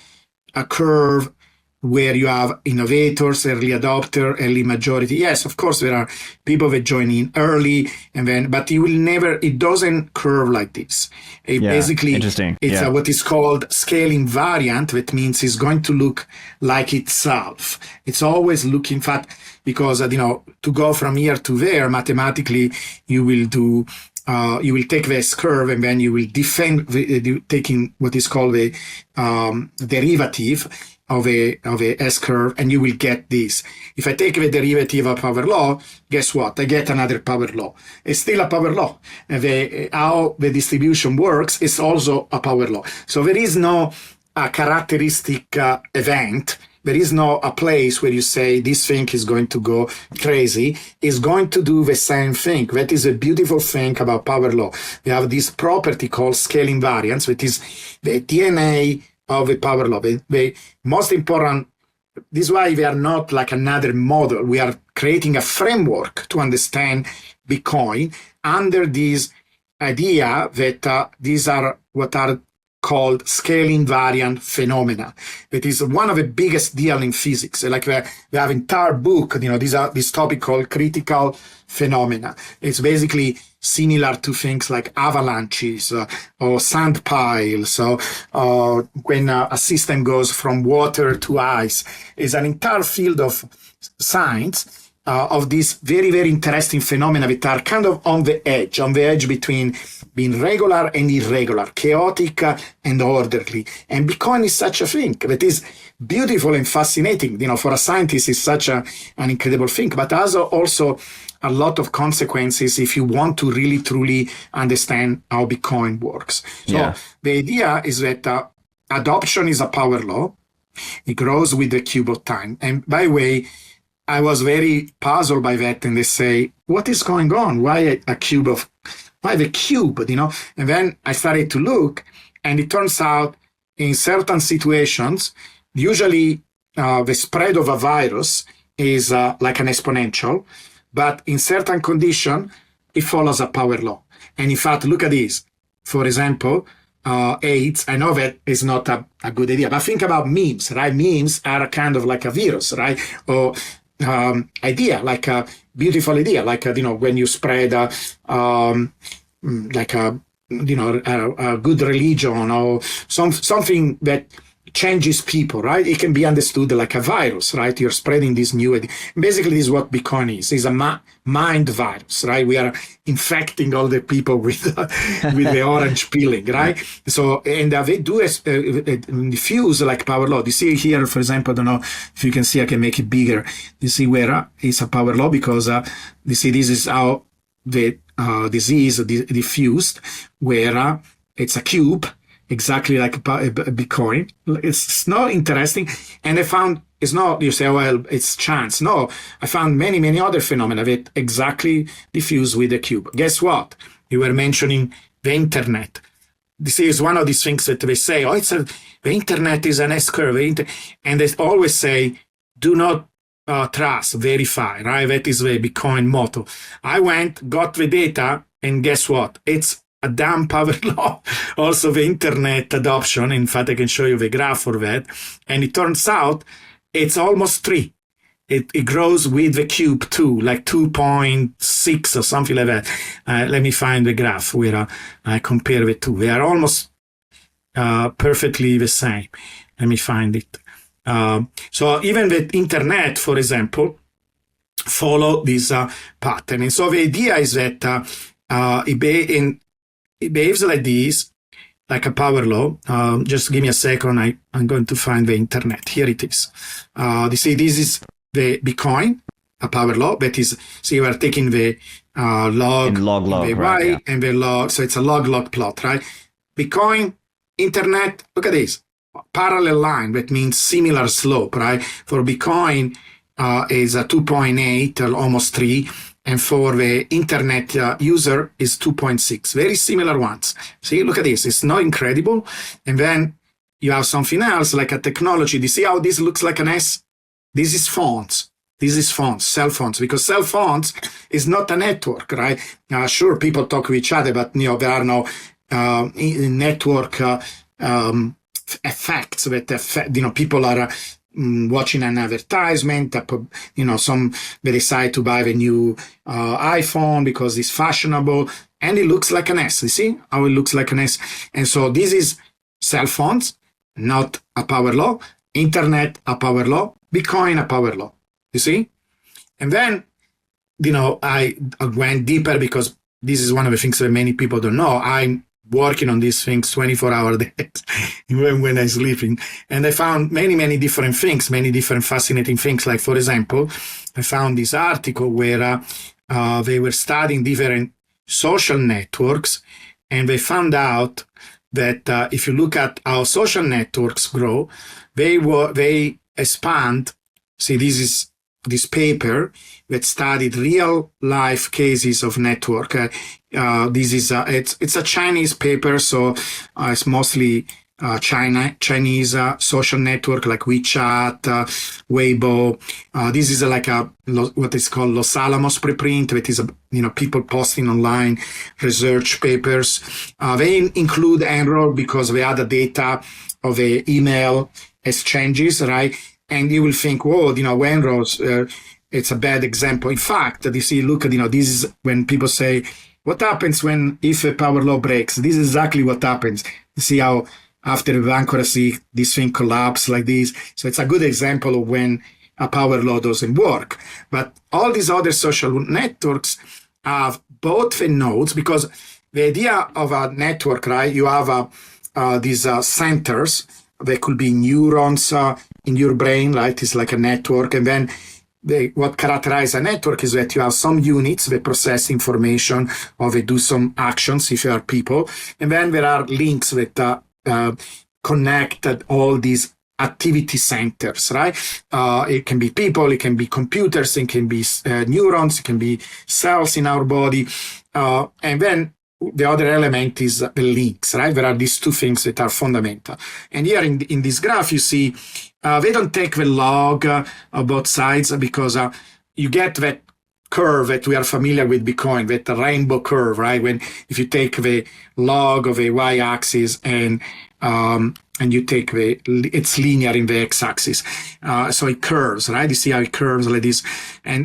a curve where you have innovators, early adopter, early majority. Yes, of course, there are people that join in early, but you will never, it doesn't curve like this. Basically, it's what is called scale invariant. That means it's going to look like itself. It's always looking fat, because, to go from here to there, mathematically, you will do, you will take the S curve and then you will defend taking what is called the derivative of a S curve, and you will get this. If I take the derivative of power law, guess what? I get another power law. It's still a power law. How the distribution works is also a power law. So there is no characteristic event. There is no a place where you say this thing is going to go crazy. It's going to do the same thing. That is a beautiful thing about power law. We have this property called scale invariance, which is the DNA of the power law. The most important, this is why we are not like another model. We are creating a framework to understand Bitcoin under this idea that these are what are called scale invariant phenomena. It is one of the biggest deal in physics. Like we have entire book, this topic called critical phenomena. It's basically similar to things like avalanches or sand piles, or when a system goes from water to ice. It's an entire field of science of these very, very interesting phenomena that are kind of on the edge between being regular and irregular, chaotic and orderly. And Bitcoin is such a thing that is beautiful and fascinating. For a scientist, it's such an incredible thing, but has also a lot of consequences if you want to really, truly understand how Bitcoin works. So the idea is that adoption is a power law. It grows with the cube of time. And by the way, I was very puzzled by that, and they say, what is going on? Why the cube, And then I started to look, and it turns out in certain situations, usually the spread of a virus is like an exponential. but in certain condition, it follows a power law. And in fact, look at this. For example, AIDS, I know that is not a good idea, but think about memes, right? Memes are a kind of like a virus, right? Or idea, like a beautiful idea, like, when you spread like a good religion or something that changes people, right? It can be understood like a virus, right? You're spreading this new idea. Basically, this is what Bitcoin is. It's a mind virus, right? We are infecting all the people with the orange peeling, right? So, and they do diffuse like power law. You see here, for example, I don't know if you can see, I can make it bigger. You see where it's a power law because you see this is how the disease diffused, where it's a cube, exactly like Bitcoin. It's not interesting. And I found it's not, you say, well, it's chance. No, I found many other phenomena that exactly diffuse with the cube. Guess what? You were mentioning the internet. This is one of these things that they say, the internet is an S-curve. And they always say, do not trust, verify, right? That is the Bitcoin motto. I went, got the data, and guess what? It's a damn power law. Also the internet adoption. In fact, I can show you the graph for that. And it turns out it's almost 3. It grows with the cube too, like 2.6 or something like that. Let me find the graph where I compare the two. They are almost perfectly the same. Let me find it. So even the internet, for example, follow this pattern. And so the idea is that it behaves like this, like a power law. Just give me a second. I'm going to find the internet. Here it is. You see, this is the Bitcoin, a power law. That is, see, we're taking the log, the right, yeah. and the log. So it's a log plot, right? Bitcoin, internet, look at this. Parallel line, that means similar slope, right? For Bitcoin is a 2.8 or almost 3. And for the internet user is 2.6, very similar ones. See, look at this. It's not incredible. And then you have something else like a technology. Do you see how this looks like an S? This is phones. This is phones, cell phones, because cell phones is not a network, right? Sure, people talk with each other, but there are no network effects that affect, people are watching an advertisement, they decide to buy the new iPhone because it's fashionable, and it looks like an S. You see how it looks like an S? And so this is cell phones, not a power law, internet, a power law, Bitcoin, a power law. You see? And then, I went deeper because this is one of the things that many people don't know. I'm working on these things 24-hour days when I'm sleeping. And I found many different things, many different fascinating things. Like, for example, I found this article where they were studying different social networks, and they found out that if you look at how social networks grow, they expand. See, this paper that studied real life cases of network. This is it's a Chinese paper, so it's mostly Chinese social network like WeChat, Weibo. This is like what is called Los Alamos preprint, that is people posting online research papers. They include Enroll because they had the data of the email exchanges, right? And you will think, whoa, Enroll's it's a bad example. In fact, you see, look at, this is when people say, what happens if a power law breaks? This is exactly what happens. You see how after the bankruptcy, this thing collapses like this. So it's a good example of when a power law doesn't work. But all these other social networks have both the nodes, because the idea of a network, right? You have these centers. There could be neurons in your brain, right? It's like a network. And then what characterizes a network is that you have some units that process information or they do some actions if you are people. And then there are links that connect all these activity centers, right? It can be people, it can be computers, it can be neurons, it can be cells in our body. And then the other element is the links, right? There are these two things that are fundamental. And here in this graph, you see, they don't take the log of both sides because you get that curve that we are familiar with Bitcoin, that rainbow curve, right? If you take the log of a y-axis and you take it's linear in the x-axis, so it curves, right? You see how it curves like this,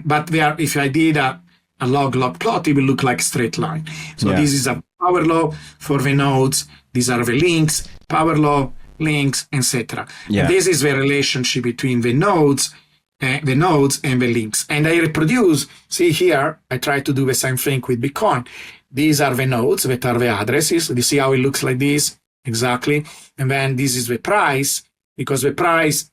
but if I did a log plot, it will look like a straight line. So this is a power law for the nodes. These are the links, power law, links, etc. Yeah. This is the relationship between the nodes and the links. And I reproduce, see here, I try to do the same thing with Bitcoin. These are the nodes that are the addresses. You see how it looks like this? Exactly. And then this is the price, because the price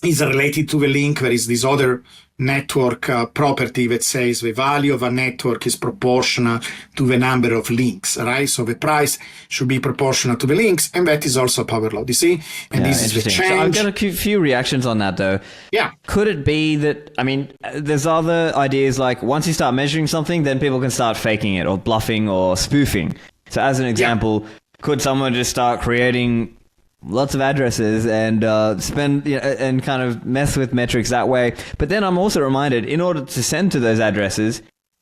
is related to the link. There is this other network property that says the value of a network is proportional to the number of links, right? So the price should be proportional to the links, and that is also power law, you see? And this is the change. So I've got a few reactions on that, though. Yeah. Could it be that, I mean, there's other ideas like once you start measuring something, then people can start faking it or bluffing or spoofing. So as an example, could someone just start creating lots of addresses and spend and kind of mess with metrics that way? But then I'm also reminded, in order to send to those addresses,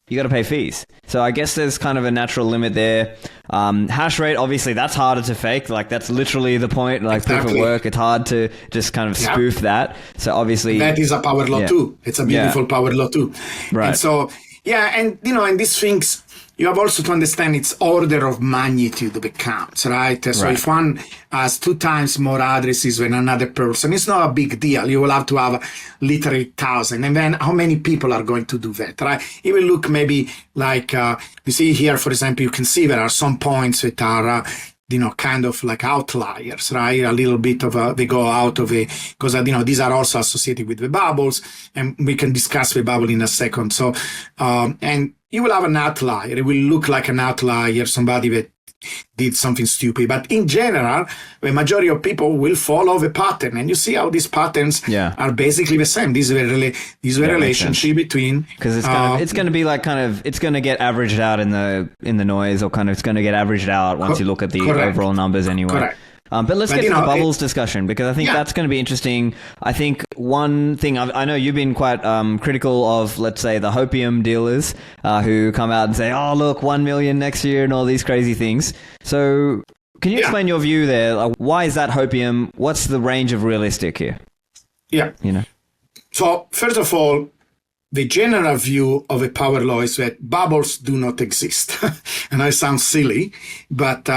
you got to pay fees. So I guess there's kind of a natural limit there. Hash rate, obviously, that's harder to fake. Like, that's literally the point. Like, proof of work, it's hard to just kind of spoof that. So obviously, that is a power law too. It's a beautiful power law too. Right. And so, and and these things, you have also to understand its order of magnitude of accounts, right? So if one has 2 times more addresses than another person, it's not a big deal. You will have to have literally 1,000. And then how many people are going to do that, right? It will look maybe like, you see here, for example, you can see there are some points that are, kind of like outliers, right? A little bit of they go out of because, these are also associated with the bubbles, and we can discuss the bubble in a second. So, and you will have an outlier. It will look like an outlier, somebody that did something stupid. But in general, the majority of people will follow the pattern. And you see how these patterns are basically the same. This is the relationship between... Because it's going to be like it's going to get averaged out in the noise, or it's going to get averaged out once you look at the overall numbers anyway. Correct. But let's get to the bubbles discussion, because I think that's going to be interesting. I think one thing, I know you've been quite critical of, let's say, the hopium dealers who come out and say, oh, look, 1 million next year and all these crazy things. So can you explain your view there? Like, why is that hopium? What's the range of realistic here? Yeah. So first of all, the general view of a power law is that bubbles do not exist. And I sound silly, but...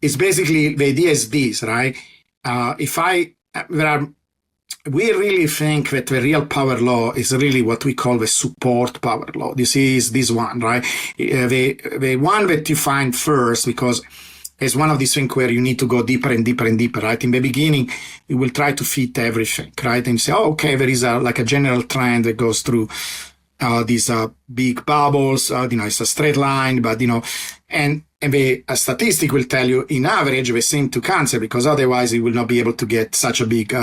it's basically, the idea is this, right? We really think that the real power law is really what we call the support power law. This is this one, right? The one that you find first, because it's one of these things where you need to go deeper and deeper and deeper, right? In the beginning, you will try to fit everything, right? And you say, oh, okay, there is a general trend that goes through these big bubbles, it's a straight line, but, and the statistic will tell you, in average, they seem to cancel, because otherwise you will not be able to get such a big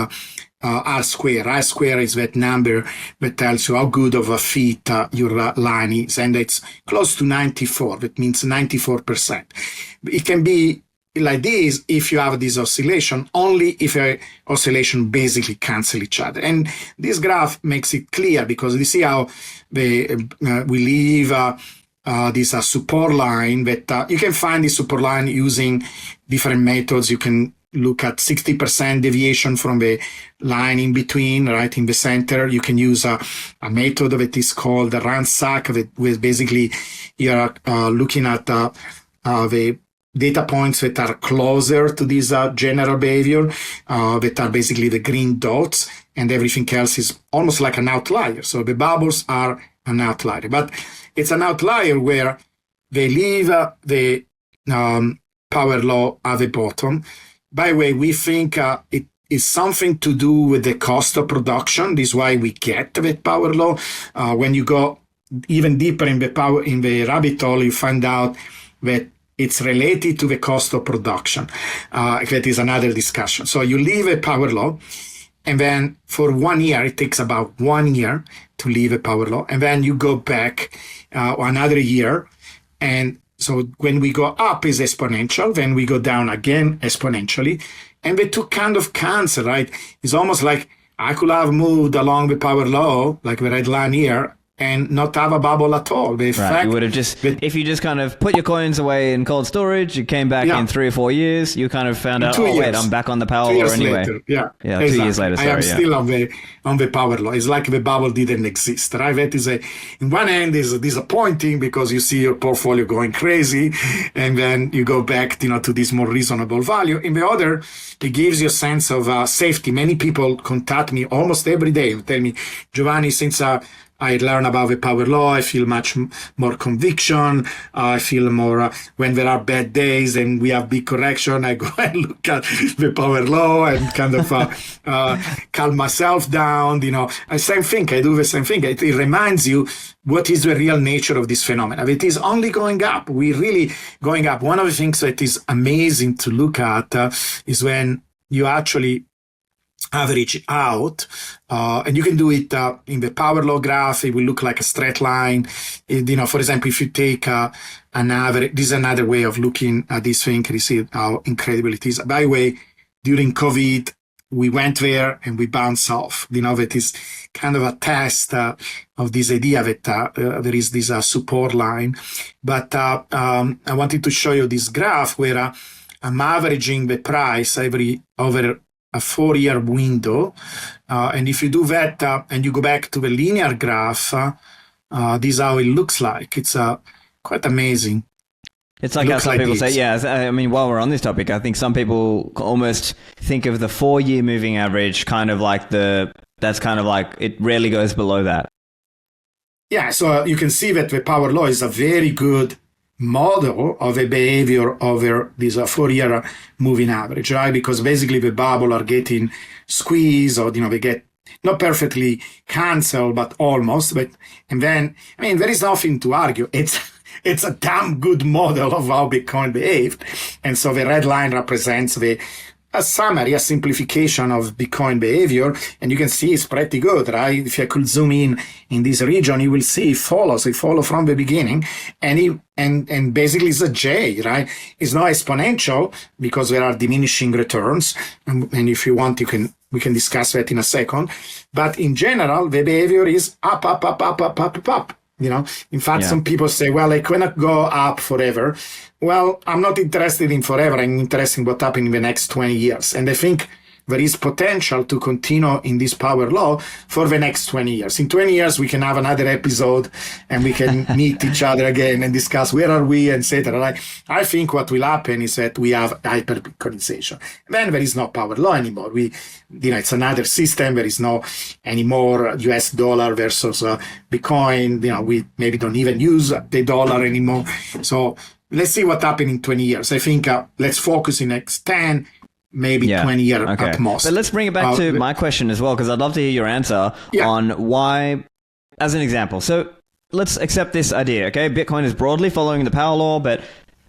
R square. R square is that number that tells you how good of a fit your line is, and it's close to 94. That means 94%. It can be like this if you have this oscillation, only if a oscillation basically cancel each other. And this graph makes it clear, because you see how we leave this support line, that you can find this support line using different methods. You can look at 60% deviation from the line in between, right in the center. You can use a method that is called the ransack, where basically you're looking at the data points that are closer to this general behavior, that are basically the green dots, and everything else is almost like an outlier. So the bubbles are an outlier, but it's an outlier where they leave the power law at the bottom. By the way, we think it is something to do with the cost of production. This is why we get the power law. When you go even deeper in the rabbit hole, you find out that it's related to the cost of production. That is another discussion. So you leave a power law, and then for 1 year, it takes about 1 year to leave a power law. And then you go back another year. And so when we go up is exponential, then we go down again exponentially. And the two kind of cancel, right? It's almost like I could have moved along the power law, like the red line here, and not have a bubble at all. The Right, fact you would have just, if you just kind of put your coins away in cold storage, you came back in 3 or 4 years, you kind of found out, oh wait, I'm back on the power law anyway. Later. Yeah, exactly. 2 years later, sorry. I am still on the power law. It's like the bubble didn't exist, right? That is in one end is disappointing because you see your portfolio going crazy, and then you go back, to this more reasonable value. In the other, it gives you a sense of safety. Many people contact me almost every day and tell me, Giovanni, since I learn about the power law, I feel much more conviction. I feel more when there are bad days and we have big correction, I go and look at the power law and kind of calm myself down. I do the same thing. It reminds you what is the real nature of this phenomenon. It is only going up. We're really going up. One of the things that is amazing to look at is when you actually average out, and you can do it in the power law graph. It will look like a straight line. For example, if you take an average, this is another way of looking at this thing. You see how incredible it is. By the way, during COVID, we went there and we bounced off. That is kind of a test of this idea that there is this support line. But I wanted to show you this graph where I'm averaging the price over a 4-year window. And if you do that and you go back to the linear graph, this is how it looks like. It's quite amazing. It's like how some people say, I mean, while we're on this topic, I think some people almost think of the 4-year moving average kind of like that's kind of like it rarely goes below that. Yeah, so you can see that the power law is a very good model of a behavior over this 4-year moving average, right? Because basically the bubble are getting squeezed, or they get not perfectly canceled, but almost. And then, I mean, there is nothing to argue. It's a damn good model of how Bitcoin behaved. And so the red line represents a summary, a simplification of Bitcoin behavior. And you can see it's pretty good, right? If I could zoom in this region, you will see it follows from the beginning. And basically it's a J, right? It's not exponential because there are diminishing returns. And if you want, we can discuss that in a second. But in general, the behavior is up, up, up, up, up, up, up, up. In fact, some people say, well, I cannot go up forever. Well, I'm not interested in forever. I'm interested in what happens in the next 20 years. And I think there is potential to continue in this power law for the next 20 years. In 20 years, we can have another episode and we can meet each other again and discuss where are we, etc. I think what will happen is that we have hyper-Bitcoinization. Then there is no power law anymore. It's another system. There is no anymore US dollar versus Bitcoin. We maybe don't even use the dollar anymore. So let's see what happens in 20 years. I think let's focus in next 10, maybe 20 years at most. But let's bring it back to my question as well, because I'd love to hear your answer on why, as an example. So let's accept this idea, okay? Bitcoin is broadly following the power law, but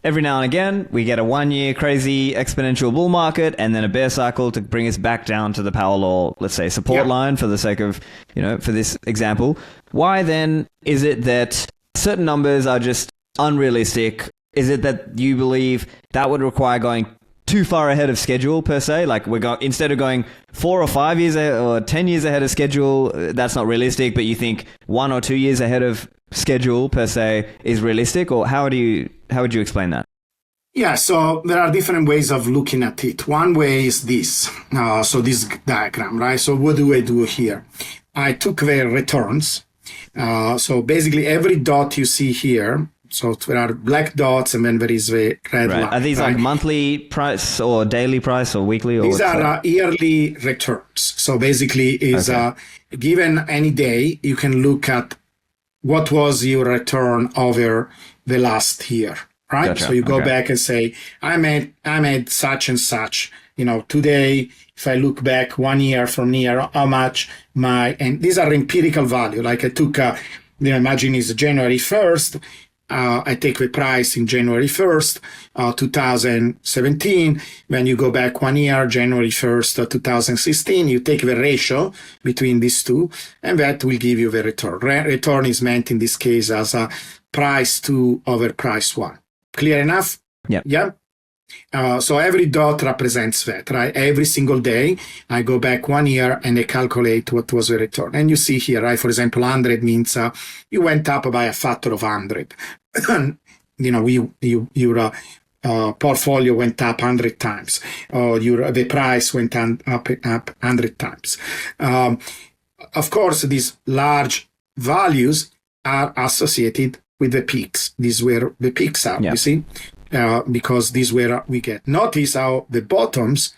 every now and again, we get a 1-year crazy exponential bull market and then a bear cycle to bring us back down to the power law, let's say, support line for the sake of, for this example. Why then is it that certain numbers are just unrealistic? Is it that you believe that would require going too far ahead of schedule per se? Like instead of going 4 or 5 years or 10 years ahead of schedule, that's not realistic, but you think 1 or 2 years ahead of schedule per se is realistic? Or how would you explain that? Yeah, so there are different ways of looking at it. One way is this. So this diagram, right? So what do I do here? I took the returns. So basically every dot you see here, so there are black dots and then there is the red line. Are these like monthly price or daily price or weekly? Or these are yearly returns. So basically is given any day, you can look at what was your return over the last year, right? Gotcha. So you go back and say, I made such and such. Today, if I look back 1 year from here, how much and these are empirical value. Like I took, imagine it's January 1st. I take the price in January 1st, 2017. When you go back 1 year, January 1st, 2016, you take the ratio between these two, and that will give you the return. Return is meant in this case as a price 2 over price 1. Clear enough? Yeah. Yeah. So every dot represents that, right? Every single day, I go back 1 year and I calculate what was the return. And you see here, right? For example, 100 means you went up by a factor of 100. Your portfolio went up 100 times, or the price went up 100 times. Of course, these large values are associated with the peaks. These where the peaks are, you see? Because these where we get. Notice how the bottoms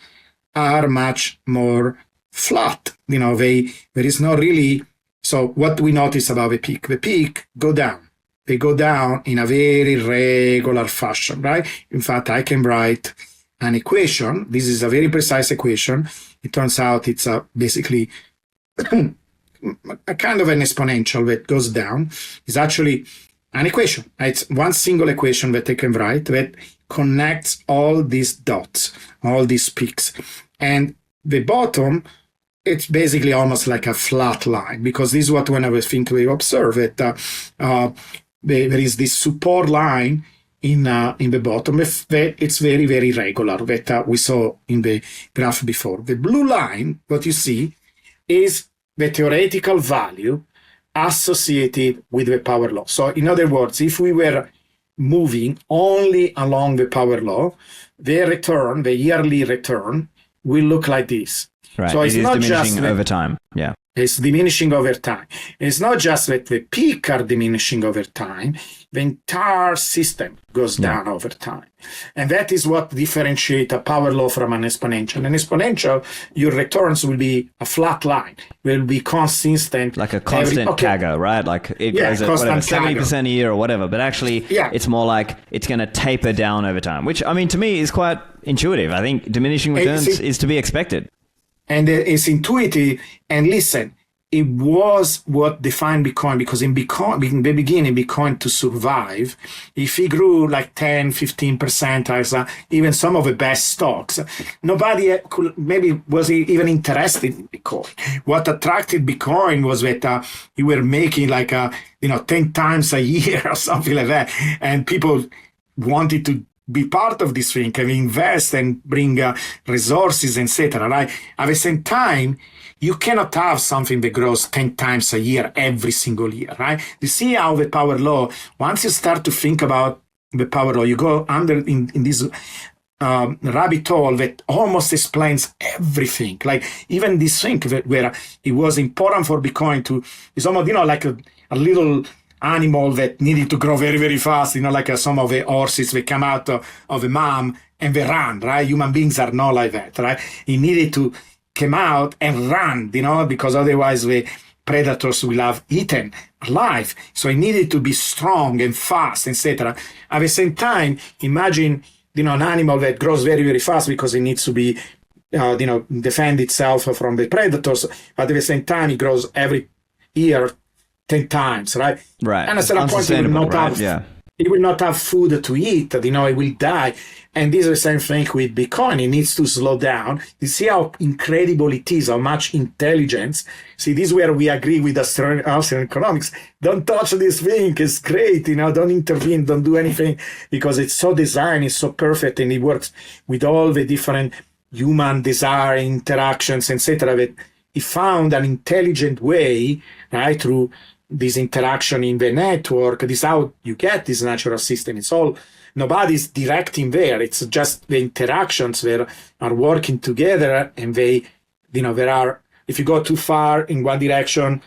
are much more flat. There is not really. So what we notice about the peak go down. They go down in a very regular fashion, right? In fact, I can write an equation. This is a very precise equation. It turns out it's basically a kind of an exponential that goes down. It's actually an equation. It's one single equation that I can write that connects all these dots, all these peaks. And the bottom, it's basically almost like a flat line, because this is what when I was thinking we observe it, there is this support line in the bottom. It's very, very regular that we saw in the graph before. The blue line, what you see, is the theoretical value associated with the power law. So in other words, if we were moving only along the power law, the yearly return will look like this. Right. So it's not just over time. Yeah. It's diminishing over time. It's not just that the peak are diminishing over time, the entire system goes down over time. And that is what differentiates a power law from an exponential. An exponential, your returns will be a flat line, will be consistent. Like a constant CAGR, right? Like it goes at whatever, 70% a year or whatever. But actually, it's more like it's going to taper down over time, which, I mean, to me is quite intuitive. I think diminishing returns is to be expected. And it's intuitive. And listen, it was what defined Bitcoin, because in the beginning, Bitcoin to survive, if it grew like 10, 15%, as even some of the best stocks, nobody was even interested in Bitcoin. What attracted Bitcoin was that you were making like 10 times a year or something like that. And people wanted to be part of this thing and invest and bring resources, etc. Right? At the same time, you cannot have something that grows 10 times a year every single year, right? You see how the power law, once you start to think about the power law, you go under in this rabbit hole that almost explains everything. Like even this thing where it was important for Bitcoin to, it's almost, like a little animal that needed to grow very, very fast, like some of the horses that come out of a mom and they run, right? Human beings are not like that, right? It needed to come out and run, because otherwise the predators will have eaten alive. So it needed to be strong and fast, etc. At the same time, imagine, an animal that grows very, very fast because it needs to be, defend itself from the predators. But at the same time, it grows every year 10 times, right? Right. And at a certain point, it will not have food to eat, it will die. And this is the same thing with Bitcoin. It needs to slow down. You see how incredible it is, how much intelligence. See, this is where we agree with Austrian economics. Don't touch this thing. It's great. Don't intervene. Don't do anything, because it's so designed. It's so perfect. And it works with all the different human desire interactions, etc. That it found an intelligent way, right, through this interaction in the network. This is how you get this natural system. It's all, nobody's directing there. It's just the interactions that are working together, and there are, if you go too far in one direction,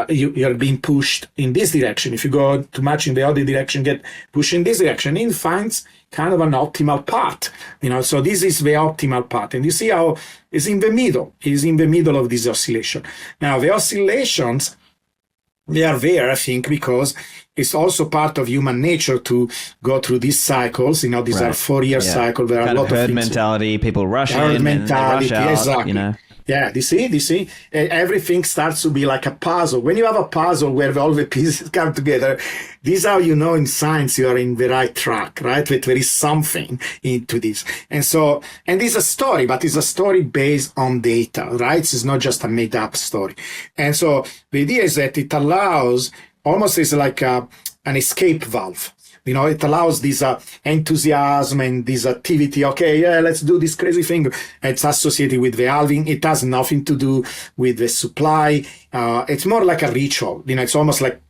you're being pushed in this direction. If you go too much in the other direction, get pushed in this direction. It finds kind of an optimal path, so this is the optimal path. And you see how it's in the middle. It's in the middle of this oscillation. Now, the oscillations, they are there, I think, because it's also part of human nature to go through these cycles. These are 4-year cycles. There are a lot of herd mentality. People rush herd in mentality, and they rush out. Exactly. Yeah, you see, everything starts to be like a puzzle. When you have a puzzle where all the pieces come together, this is how you know in science you are in the right track, right? That there is something into this. And it's a story, but it's a story based on data, right? It's not just a made up story. And so the idea is that it allows, almost is like an escape valve. It allows this enthusiasm and this activity. Okay, yeah, let's do this crazy thing. It's associated with the halving. It has nothing to do with the supply. It's more like a ritual. It's almost like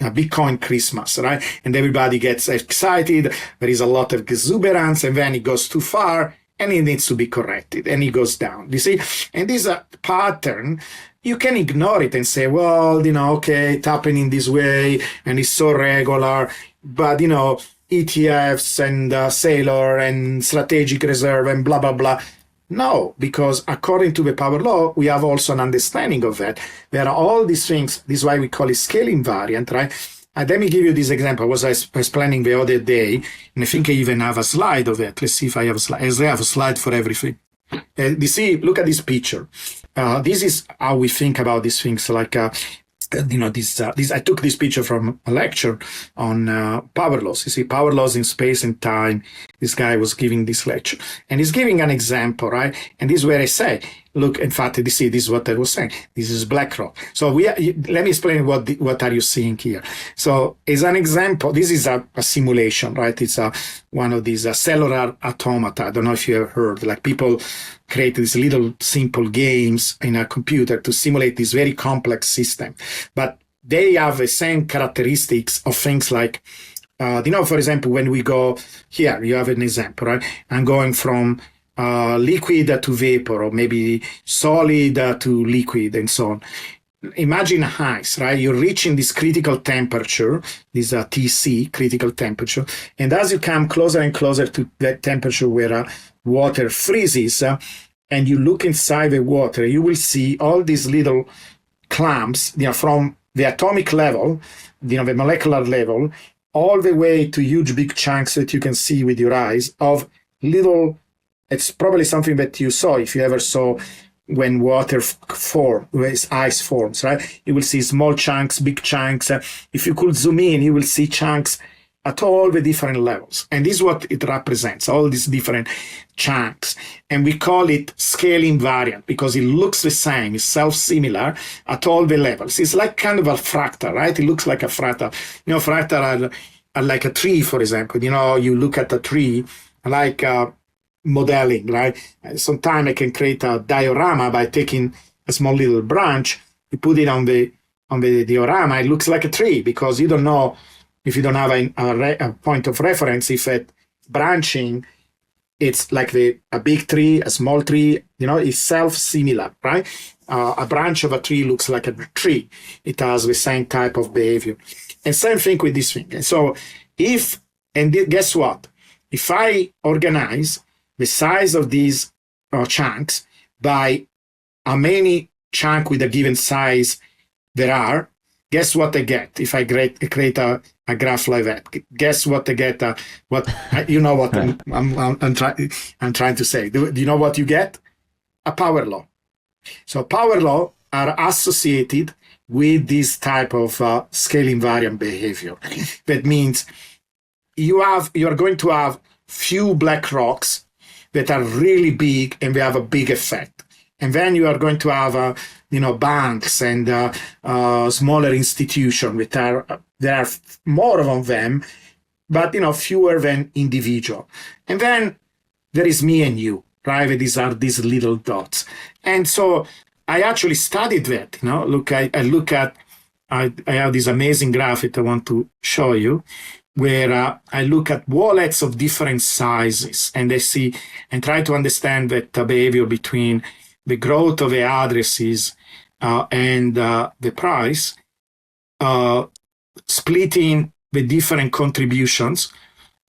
a Bitcoin Christmas, right? And everybody gets excited. There is a lot of exuberance, and then it goes too far, and it needs to be corrected, and it goes down. You see? And this pattern, you can ignore it and say, well, okay, it's happening this way, and it's so regular. But, ETFs and Sailor and strategic reserve and blah, blah, blah. No, because according to the power law, we have also an understanding of that. There are all these things. This is why we call it scale invariant, right? And let me give you this example. I was planning the other day, and I think I even have a slide of it. Let's see if I have a slide. I have a slide for everything. You see, look at this picture. This is how we think about these things. Like, this. I took this picture from a lecture on power laws. You see, power laws in space and time. This guy was giving this lecture, and he's giving an example, right? And this is where I say, look, in fact, you see, this is what I was saying. This is BlackRock. So let me explain what are you seeing here. So as an example, this is a simulation, right? It's one of these cellular automata. I don't know if you have heard, like people create these little simple games in a computer to simulate this very complex system. But they have the same characteristics of things like, for example, when we go here, you have an example, right? I'm going from liquid to vapor, or maybe solid to liquid, and so on. Imagine ice, right? You're reaching this critical temperature, this TC, critical temperature, and as you come closer and closer to that temperature where water freezes, and you look inside the water, you will see all these little clumps, from the atomic level, the molecular level, all the way to huge big chunks that you can see with your eyes of little. It's probably something that you saw, if you ever saw when water when ice forms, right? You will see small chunks, big chunks. If you could zoom in, you will see chunks at all the different levels. And this is what it represents, all these different chunks. And we call it scale invariant because it looks the same, it's self-similar at all the levels. It's like kind of a fractal, right? It looks like a fractal. Fractal are like a tree, for example. You look at a tree like modeling, right? Sometimes I can create a diorama by taking a small little branch, you put it on the diorama, it looks like a tree because you don't know, if you don't have a point of reference, if it branching, it's like a big tree, a small tree, it's self-similar, right? A branch of a tree looks like a tree. It has the same type of behavior. And same thing with this thing. And so guess what? If I organize the size of these chunks by how many chunks with a given size there are, guess what I get if I create a graph like that? Guess what I get? What I'm trying to say. Do you know what you get? A power law. So power law are associated with this type of scale invariant behavior. That means you are going to have few black rocks that are really big and they have a big effect. And then you are going to have, banks and smaller institutions there are more of them, but, fewer than individual. And then there is me and you, right? These are these little dots. And so I actually studied that, I have this amazing graph that I want to show you, where I look at wallets of different sizes and I see and try to understand that behavior between the growth of the addresses and the price, splitting the different contributions.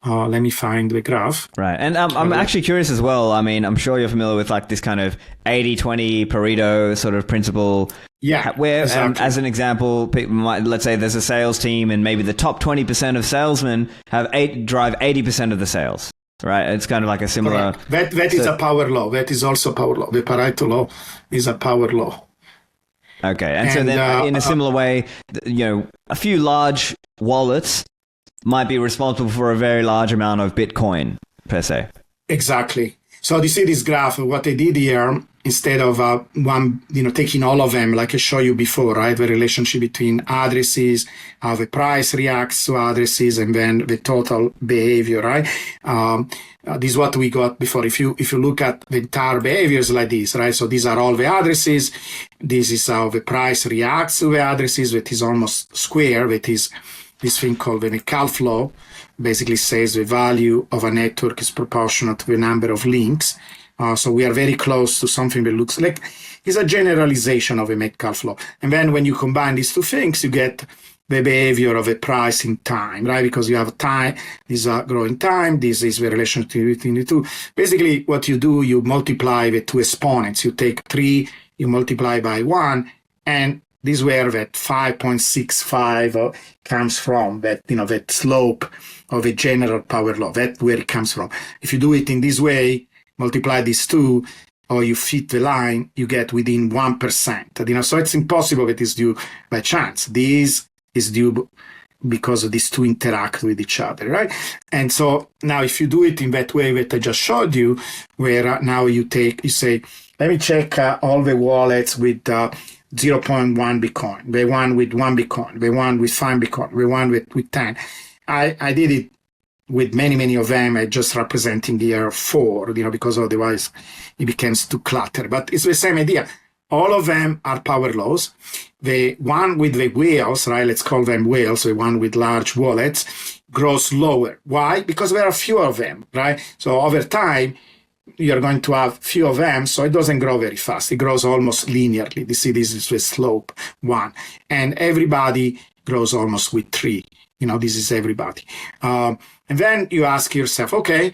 Let me find the graph. Right. And I'm actually curious as well. I mean, I'm sure you're familiar with like this kind of 80-20 Pareto sort of principle. Yeah. Where, exactly. As an example, let's say there's a sales team and maybe the top 20% of salesmen drive 80% of the sales. Right. It's kind of like a similar. That is a power law. That is also power law. The Pareto law is a power law. Okay. And so then in a similar way, a few large wallets might be responsible for a very large amount of Bitcoin per se. Exactly. So you see this graph, what I did here, instead of one, taking all of them, like I showed you before, right? The relationship between addresses, how the price reacts to addresses, and then the total behavior, right? This is what we got before. If you look at the entire behaviors like this, right? So these are all the addresses. This is how the price reacts to the addresses. That is almost square. That is this thing called the Metcalfe law. Basically says the value of a network is proportional to the number of links. So we are very close to something that looks like it's a generalization of a Metcalfe law. And then when you combine these two things, you get the behavior of a price in time, right? Because you have time, this is growing time, this is the relationship between the two. Basically, what you do, you multiply the two exponents. You take 3, you multiply by 1, and this is where that 5.65 comes from, that slope of a general power law. That's where it comes from. If you do it in this way, multiply these two, or you fit the line, you get within 1%. So it's impossible that it's due by chance. This is due because these two interact with each other, right? And so now if you do it in that way that I just showed you, where now you say, let me check all the wallets with 0.1 Bitcoin, the one with 1 Bitcoin, the one with 5 Bitcoin, the one with 10. I did it with many of them, just representing here 4, because otherwise it becomes too cluttered. But it's the same idea. All of them are power laws. The one with the whales, right, let's call them whales, the one with large wallets, grows lower. Why? Because there are fewer of them, right? So over time, you're going to have few of them, so it doesn't grow very fast. It grows almost linearly. You see, this is the slope 1. And everybody grows almost with 3. This is everybody. And then you ask yourself, okay,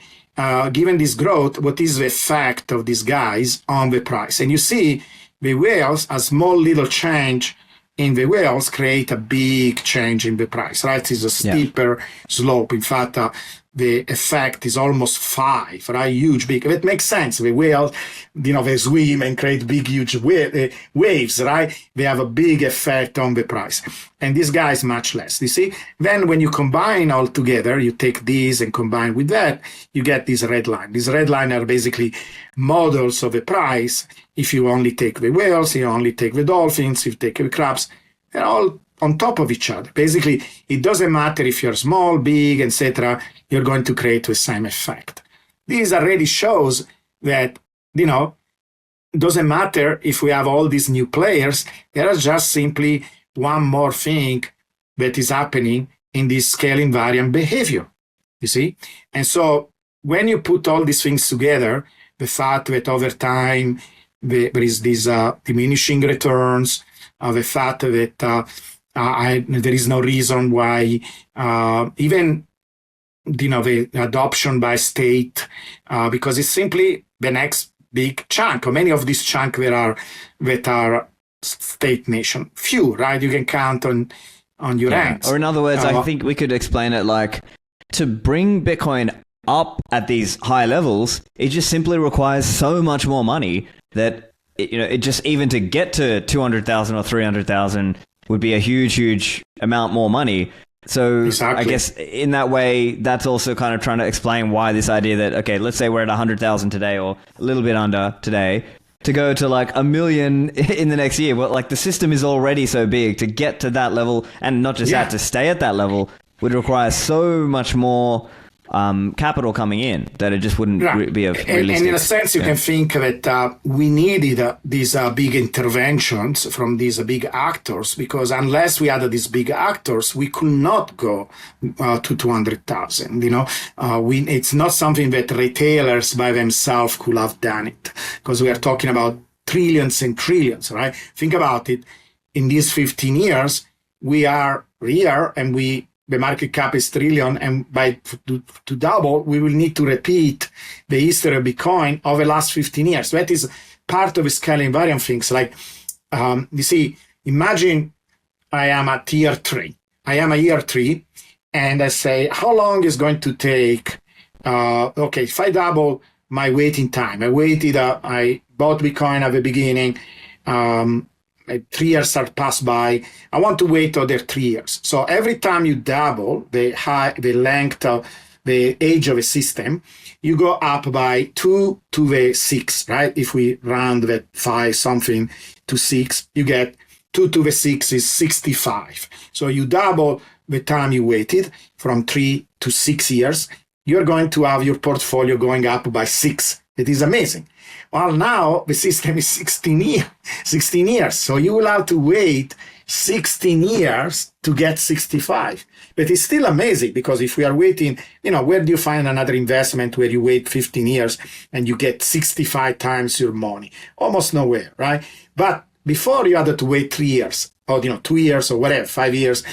given this growth, what is the effect of these guys on the price? And you see the whales, a small little change in the whales create a big change in the price, right? It's a steeper slope. In fact, the effect is almost 5, right? Huge, big. It makes sense. The whales, they swim and create big, huge waves, right? They have a big effect on the price. And this guy is much less, you see? Then when you combine all together, you take these and combine with that, you get this red line. These red line are basically models of the price. If you only take the whales, you only take the dolphins, if you take the crabs, they're all on top of each other. Basically, it doesn't matter if you're small, big, etc., you're going to create the same effect. This already shows that, it doesn't matter if we have all these new players, there is just simply one more thing that is happening in this scale invariant behavior, you see? And so when you put all these things together, the fact that over time there is this diminishing returns, the fact that there is no reason why even the adoption by state, because it's simply the next big chunk. Or many of these chunks that are state nation, few, right? You can count on your hands. Or in other words, I think we could explain it like to bring Bitcoin up at these high levels, it just simply requires so much more money that it just even to get to 200,000 or 300,000 would be a huge amount more money. So exactly. I guess in that way, that's also kind of trying to explain why this idea that, okay, let's say we're at 100,000 today or a little bit under today, to go to like 1 million in the next year. Well, like the system is already so big to get to that level, and not just that, to stay at that level would require so much more capital coming in that it just wouldn't be a realistic. And in a sense, you can think that we needed these big interventions from these big actors, because unless we had these big actors, we could not go to 200,000. It's not something that retailers by themselves could have done it, because we are talking about trillions and trillions, right? Think about it. In these 15 years, we are here and the market cap is trillion, and to double, we will need to repeat the history of Bitcoin over the last 15 years. That is part of the scale invariant things. Like, you see, imagine I am at year 3. I am at year 3, and I say, how long is going to take? Okay, if I double my waiting time, I bought Bitcoin at the beginning. 3 years have passed by. I want to wait other 3 years. So every time you double the length of the age of a system, you go up by 2 to the 6, right? If we round that 5 something to 6, you get 2 to the 6 is 65. So you double the time you waited from 3 to 6 years, you're going to have your portfolio going up by 6. It is amazing. Well, now the system is 16 years. So you will have to wait 16 years to get 65. But it's still amazing, because if we are waiting, where do you find another investment where you wait 15 years and you get 65 times your money? Almost nowhere, right? But before you had to wait 3 years or, 2 years or whatever, 5 years.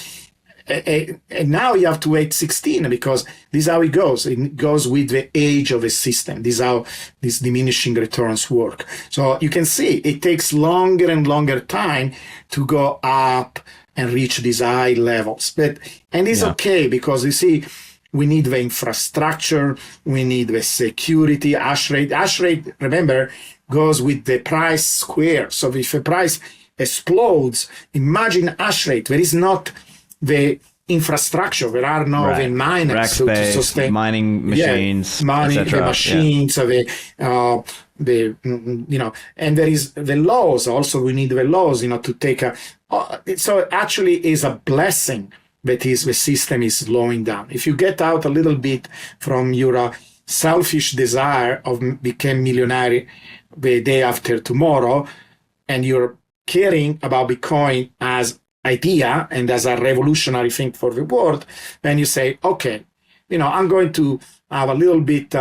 And now you have to wait 16, because this is how it goes. It goes with the age of a system. This is how these diminishing returns work. So you can see it takes longer and longer time to go up and reach these high levels. And it's okay, because you see, we need the infrastructure, we need the security, hash rate. Hash rate, remember, goes with the price square. So if a price explodes, imagine hash rate. There is not the infrastructure. There are no the miners to sustain mining machines, the machines, and there is the laws. Also, we need the laws, to take so actually is a blessing that the system is slowing down. If you get out a little bit from your selfish desire of become millionaire the day after tomorrow, and you're caring about Bitcoin as idea and as a revolutionary thing for the world, then you say, okay, I'm going to have a little bit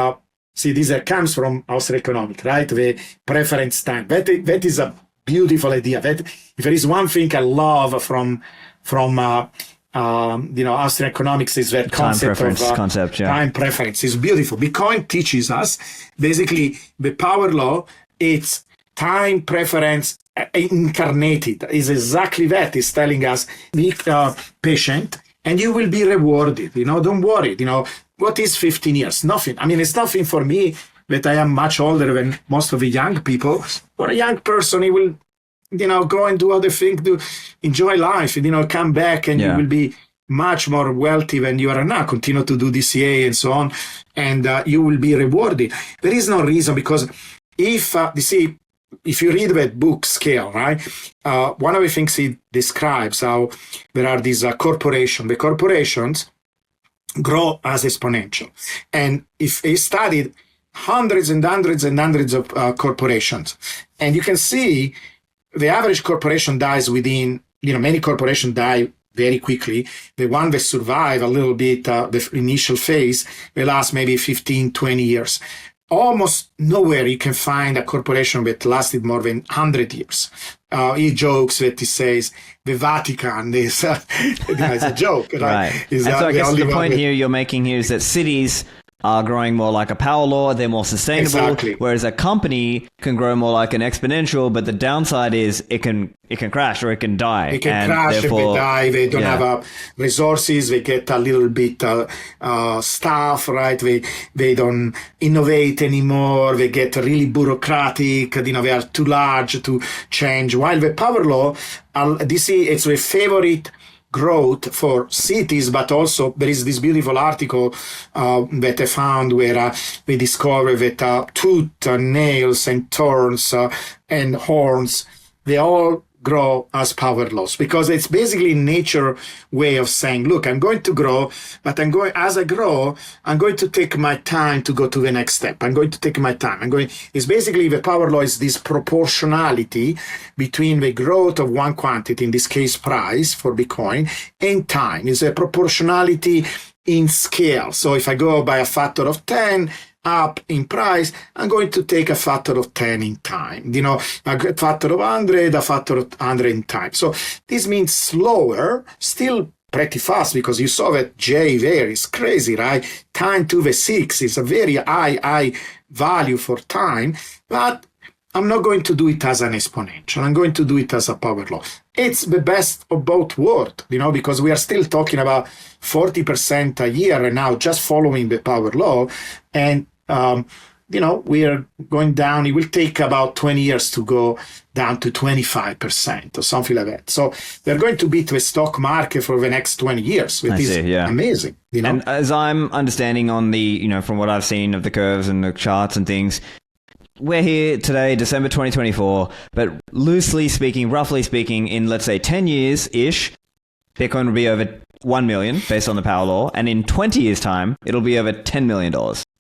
see, this comes from Austrian economics, right? The preference time. That is a beautiful idea. That if there is one thing I love from Austrian economics, is that concept time preference. Is beautiful. Bitcoin teaches us basically the power law. It's time preference incarnated. Is exactly that. It's telling us, be patient and you will be rewarded. Don't worry. What is 15 years? Nothing. I mean, it's nothing for me that I am much older than most of the young people. For a young person, he will, go and do other things, to enjoy life, come back, and you will be much more wealthy than you are now. Continue to do DCA and so on, and you will be rewarded. There is no reason, because if you read that book Scale, right, one of the things it describes how there are these corporations. The corporations grow as exponential. And if he studied hundreds and hundreds and hundreds of corporations, and you can see the average corporation dies within, many corporations die very quickly. The one that survive a little bit, the initial phase, they last maybe 15, 20 years. Almost nowhere you can find a corporation that lasted more than 100 years. He jokes that he says the Vatican is it's a joke. Right. And so I guess the point here you're making here is that cities are growing more like a power law, they're more sustainable, whereas a company can grow more like an exponential, but the downside is it can crash or it can die. It can crash, if they die, they don't have resources, they get a little bit staff, right? They don't innovate anymore, they get really bureaucratic, they are too large to change. While the power law, it's a favorite growth for cities, but also there is this beautiful article that I found where they discover that tooth, nails, and thorns and horns, they all grow as power laws, because it's basically nature way of saying, look, I'm going to grow, but as I grow, I'm going to take my time to go to the next step. I'm going to take my time. It's basically the power law is this proportionality between the growth of one quantity, in this case price for Bitcoin, and time. It's a proportionality in scale. So if I go by a factor of 10 up in price, I'm going to take a factor of 10 in time. A factor of 100, a factor of 100 in time. So this means slower, still pretty fast, because you saw that J there is crazy, right? Time to the 6 is a very high value for time, but I'm not going to do it as an exponential. I'm going to do it as a power law. It's the best of both worlds, because we are still talking about 40% a year right now, just following the power law. And we are going down. It will take about 20 years to go down to 25% or something like that. So they're going to beat the stock market for the next 20 years, which is amazing. And as I'm understanding on the, from what I've seen of the curves and the charts and things, we're here today, December 2024, but loosely speaking, roughly speaking, in let's say 10 years-ish, Bitcoin will be over 1 million based on the power law. And in 20 years' time, it'll be over $10 million.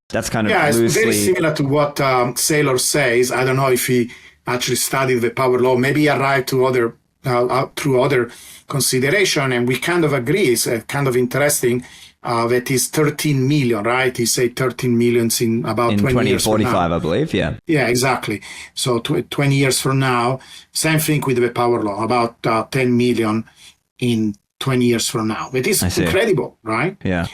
That's kind of loosely... it's very similar to what Saylor says. I don't know if he actually studied the power law. Maybe he arrived to through other consideration, and we kind of agree. It's kind of interesting that is 13 million, right? He said 13 million in about 20 years 2045, from now. I believe, yeah. Yeah, exactly. So 20 years from now, same thing with the power law, about 10 million in 20 years from now. It is incredible, right? Yeah.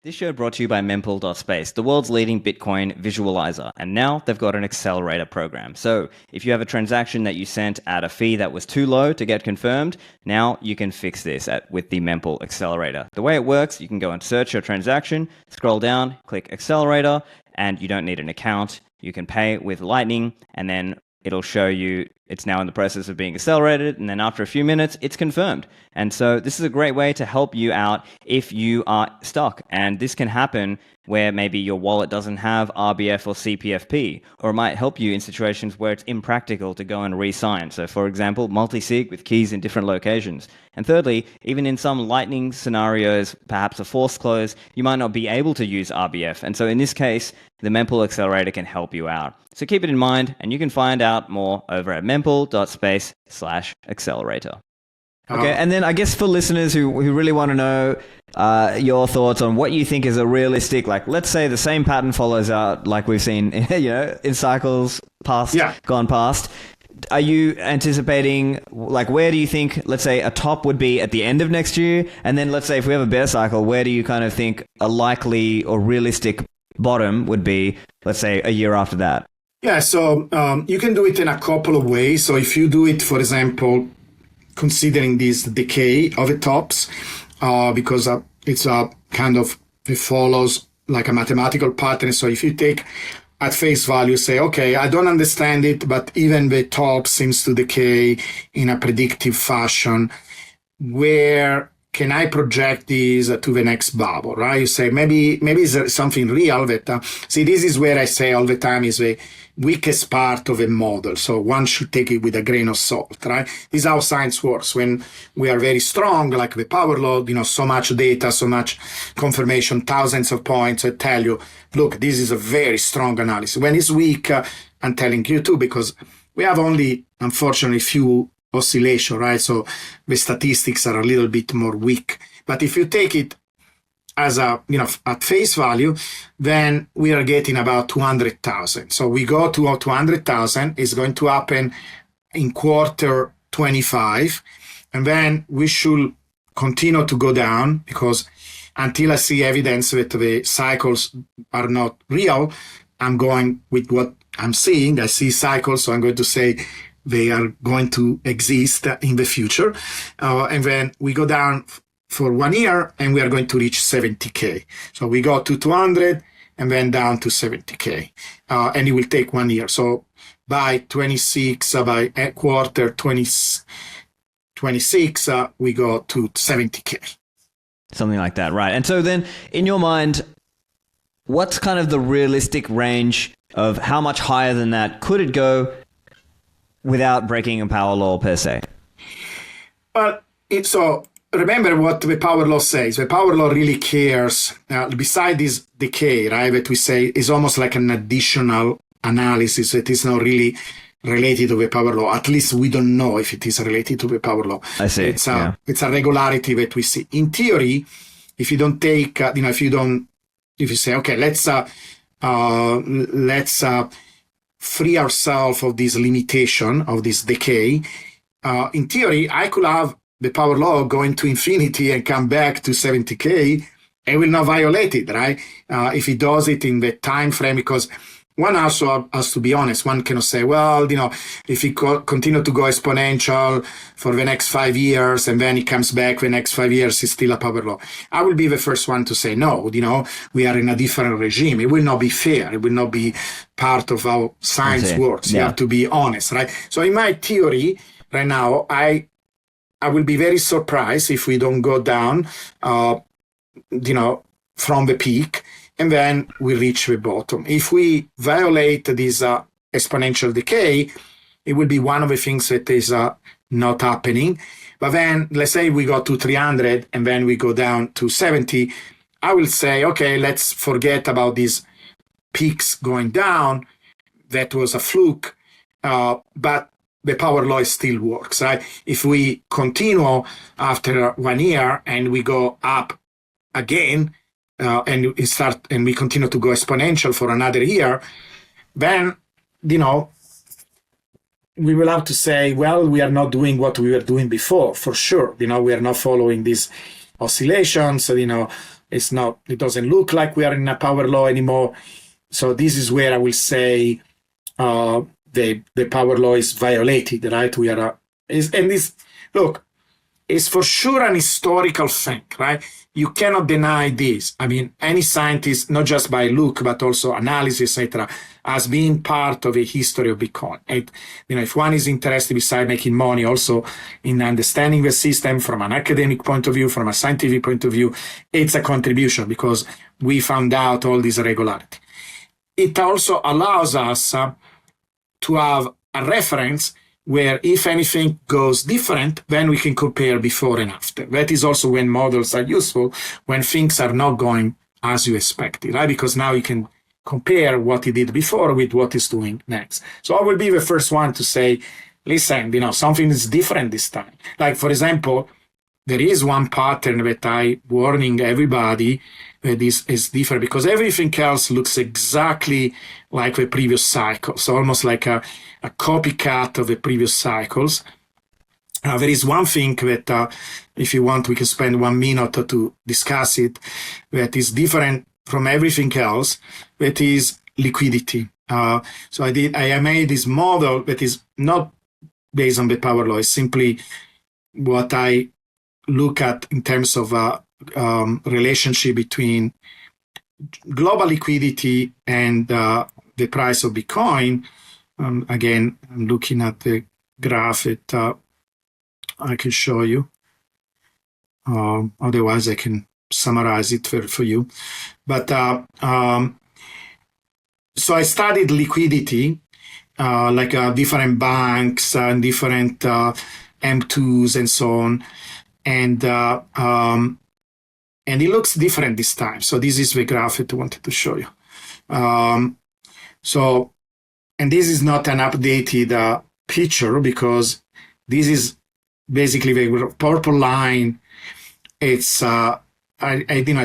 This show brought to you by mempool.space, the world's leading Bitcoin visualizer. And now they've got an accelerator program. So if you have a transaction that you sent at a fee that was too low to get confirmed, now you can fix this with the mempool accelerator. The way it works, you can go and search your transaction, scroll down, click accelerator, and you don't need an account. You can pay with Lightning, and then it'll show you it's now in the process of being accelerated, and then after a few minutes, it's confirmed. And so this is a great way to help you out if you are stuck. And this can happen where maybe your wallet doesn't have RBF or CPFP, or it might help you in situations where it's impractical to go and re-sign. So for example, multi-sig with keys in different locations. And thirdly, even in some Lightning scenarios, perhaps a forced close, you might not be able to use RBF. And so in this case, the mempool accelerator can help you out. So keep it in mind, and you can find out more over at mempool.space/accelerator. Okay, and then I guess for listeners who really want to know your thoughts on what you think is a realistic, like let's say the same pattern follows out like we've seen, in cycles gone past. Are you anticipating, like, where do you think, let's say, a top would be at the end of next year? And then let's say if we have a bear cycle, where do you kind of think a likely or realistic bottom would be, let's say, a year after that? Yeah, so you can do it in a couple of ways. So if you do it, for example, considering this decay of the tops, because it's a kind of, it follows like a mathematical pattern. So if you take at face value, say, okay, I don't understand it, but even the top seems to decay in a predictive fashion. Where can I project this to the next bubble, right? You say, maybe it's something real that, see, this is where I say all the time is the weakest part of a model. So one should take it with a grain of salt, right? This is how science works. When we are very strong, like the power law, so much data, so much confirmation, thousands of points, I tell you, look, this is a very strong analysis. When it's weak, I'm telling you too, because we have only, unfortunately, few oscillation, right? So the statistics are a little bit more weak. But if you take it as a, at face value, then we are getting about 200,000. So we go to 200,000. It's going to happen in quarter 25. And then we should continue to go down, because until I see evidence that the cycles are not real, I'm going with what I'm seeing. I see cycles, so I'm going to say they are going to exist in the future. And then we go down for 1 year, and we are going to reach 70K. So we go to 200 and then down to 70K. And it will take 1 year. So by 26, by quarter 2026, we go to 70K. Something like that, right. And so then, in your mind, what's kind of the realistic range of how much higher than that could it go without breaking a power law per se? Well, so remember what the power law says. The power law really cares, beside this decay, right, that we say is almost like an additional analysis that is not really related to the power law. At least we don't know if it is related to the power law. I see. It's a regularity that we see. In theory, if you don't take, if you say, okay, let's free ourselves of this limitation, of this decay. In theory, I could have the power law go into infinity and come back to 70K. It will not violate it, right? If it does it in the time frame, because one also has to be honest. One cannot say, well, if it continue to go exponential for the next 5 years and then it comes back the next 5 years, it's still a power law. I will be the first one to say, no, we are in a different regime. It will not be fair. It will not be part of how science works. You have to be honest, right? So in my theory right now, I will be very surprised if we don't go down, from the peak, and then we reach the bottom. If we violate this exponential decay, it will be one of the things that is not happening. But then, let's say we go to 300 and then we go down to 70, I will say, okay, let's forget about these peaks going down. That was a fluke, but the power law still works, right? If we continue after 1 year and we go up again, and we continue to go exponential for another year, then, we will have to say, well, we are not doing what we were doing before, for sure. We are not following these oscillations. It doesn't look like we are in a power law anymore. So this is where I will say, the power law is violated, right? It's for sure an historical thing, right? You cannot deny this. I mean, any scientist, not just by look, but also analysis, etc., has been part of a history of Bitcoin. And, if one is interested, besides making money, also in understanding the system from an academic point of view, from a scientific point of view, it's a contribution because we found out all this irregularity. It also allows us to have a reference where if anything goes different, then we can compare before and after. That is also when models are useful, when things are not going as you expected, right? Because now you can compare what he did before with what he's doing next. So I will be the first one to say, listen, something is different this time. Like, for example, there is one pattern that I warning everybody that is different because everything else looks exactly like the previous cycle. So almost like a copycat of the previous cycles. There is one thing that, if you want, we can spend 1 minute to discuss it, that is different from everything else, that is liquidity. So I made this model that is not based on the power law. It's simply what I look at in terms of relationship between global liquidity and the price of Bitcoin. Again, I'm looking at the graph that I can show you. Otherwise, I can summarize it for you. But so I studied liquidity, like different banks and different M2s and so on. And it looks different this time. So this is the graph that I wanted to show you. And this is not an updated picture because this is basically the purple line. It's I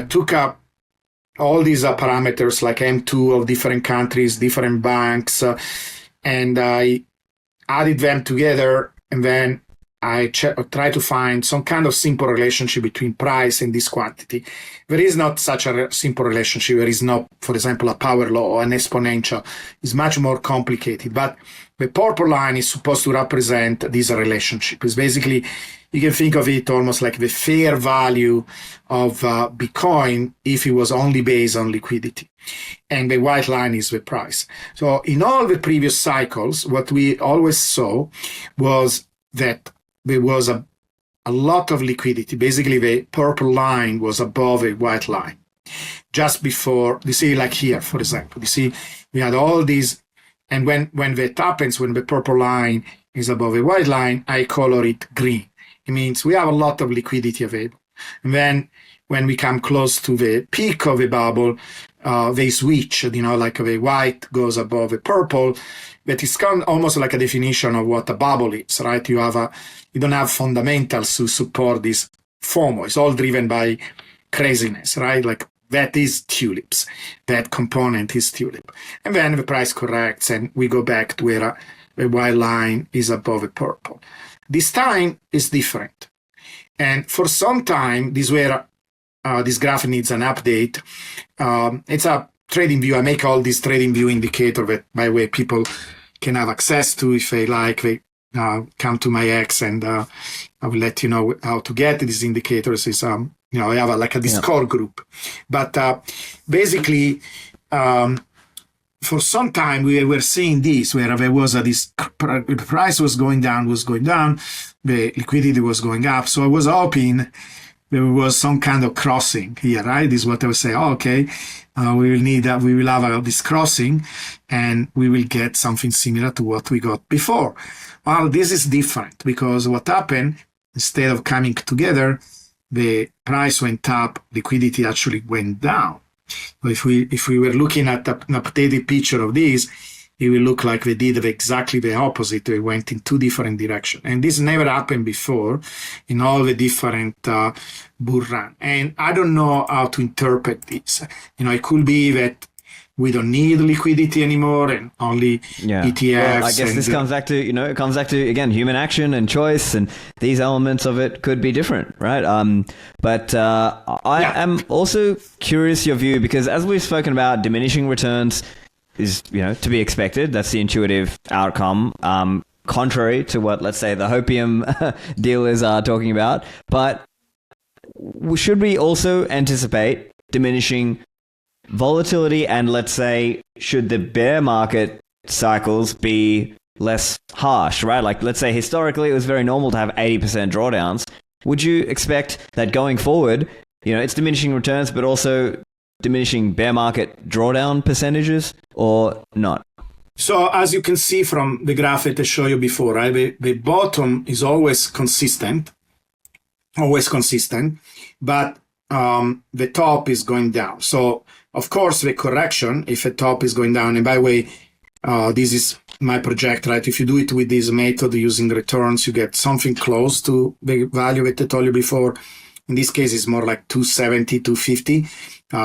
took up all these parameters like M2 of different countries, different banks, and I added them together, and then I try to find some kind of simple relationship between price and this quantity. There is not such a simple relationship. There is not, for example, a power law or an exponential. It's much more complicated. But the purple line is supposed to represent this relationship. It's basically, you can think of it almost like the fair value of Bitcoin if it was only based on liquidity. And the white line is the price. So in all the previous cycles, what we always saw was that there was a lot of liquidity. Basically, the purple line was above a white line. Just before, you see, like here, for example, you see, we had all these, and when that happens, when the purple line is above a white line, I color it green. It means we have a lot of liquidity available. And then when we come close to the peak of a bubble, they switch, like the white goes above the purple. That is kind of almost like a definition of what a bubble is, right? You don't have fundamentals to support this FOMO. It's all driven by craziness, right? Like that is tulips. That component is tulip. And then the price corrects and we go back to where the white line is above the purple. This time is different. And for some time, this graph needs an update. It's a trading view. I make all these trading view indicator that, by the way, people can have access to if they like. They come to my X, and I will let you know how to get these indicators. Is I have a Discord group, but basically. For some time, we were seeing this, where there was the price was going down, the liquidity was going up. So I was hoping there was some kind of crossing here, right? This is what I was saying. Okay, we will have this crossing, and we will get something similar to what we got before. Well, this is different, because what happened, instead of coming together, the price went up, liquidity actually went down. If we were looking at an updated picture of this, it will look like they did exactly the opposite. They went in two different directions. And this never happened before in all the different bull run. And I don't know how to interpret this. It could be that we don't need liquidity anymore and only ETFs. Well, I guess this comes back to, it comes back to, again, human action and choice, and these elements of it could be different, right? But I am also curious your view, because as we've spoken about, diminishing returns is, to be expected. That's the intuitive outcome, contrary to what, let's say, the hopium dealers are talking about. But should we also anticipate diminishing volatility, and let's say, should the bear market cycles be less harsh, right? Like, let's say historically it was very normal to have 80% drawdowns. Would you expect that going forward, it's diminishing returns, but also diminishing bear market drawdown percentages, or not? So as you can see from the graph that I showed you before, right, the bottom is always consistent, but the top is going down. So of course, the correction, if the top is going down, and by the way, this is my project, right? If you do it with this method using returns, you get something close to the value that I told you before. In this case, it's more like 270, 250.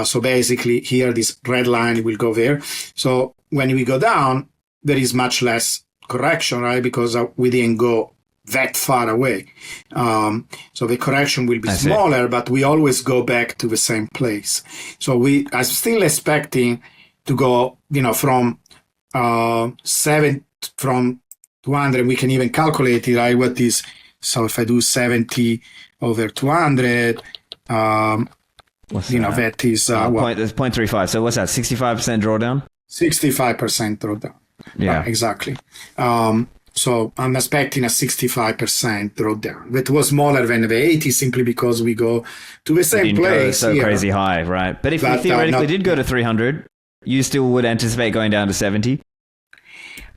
So basically here, this red line will go there. So when we go down, there is much less correction, right? Because we didn't go that far away. So the correction will be smaller, but we always go back to the same place. So I'm still expecting to go, from 200, we can even calculate it, right? What is, so if I do 70 over 200, that is, that's 0.35. So what's that? 65% drawdown? 65% drawdown. Yeah, exactly. So I'm expecting a 65% drawdown. That was smaller than the 80, simply because we go to the same place. So here. Crazy high, right? But if we theoretically did go to 300, you still would anticipate going down to 70?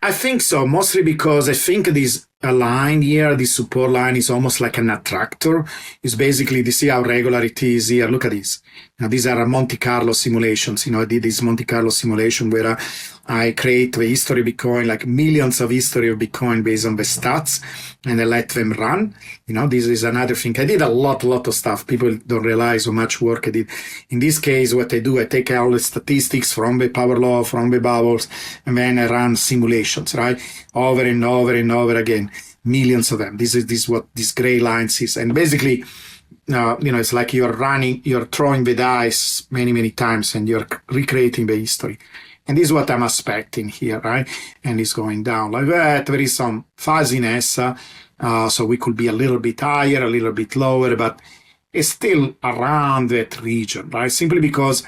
I think so, mostly because I think this line here, this support line, is almost like an attractor. It's basically, you see how regular it is here. Look at this. Now, these are Monte Carlo simulations. I did this Monte Carlo simulation where I create the history of Bitcoin, like millions of history of Bitcoin based on the stats, and I let them run. This is another thing. I did a lot of stuff. People don't realize how much work I did. In this case, what I do, I take all the statistics from the power law, from the bubbles, and then I run simulations, right? Over and over and over again. Millions of them. This is what these gray lines is. And basically, it's like you're throwing the dice many times, and you're recreating the history. And this is what I'm expecting here, right? And it's going down like that. There is some fuzziness, so we could be a little bit higher, a little bit lower, but it's still around that region, right? Simply because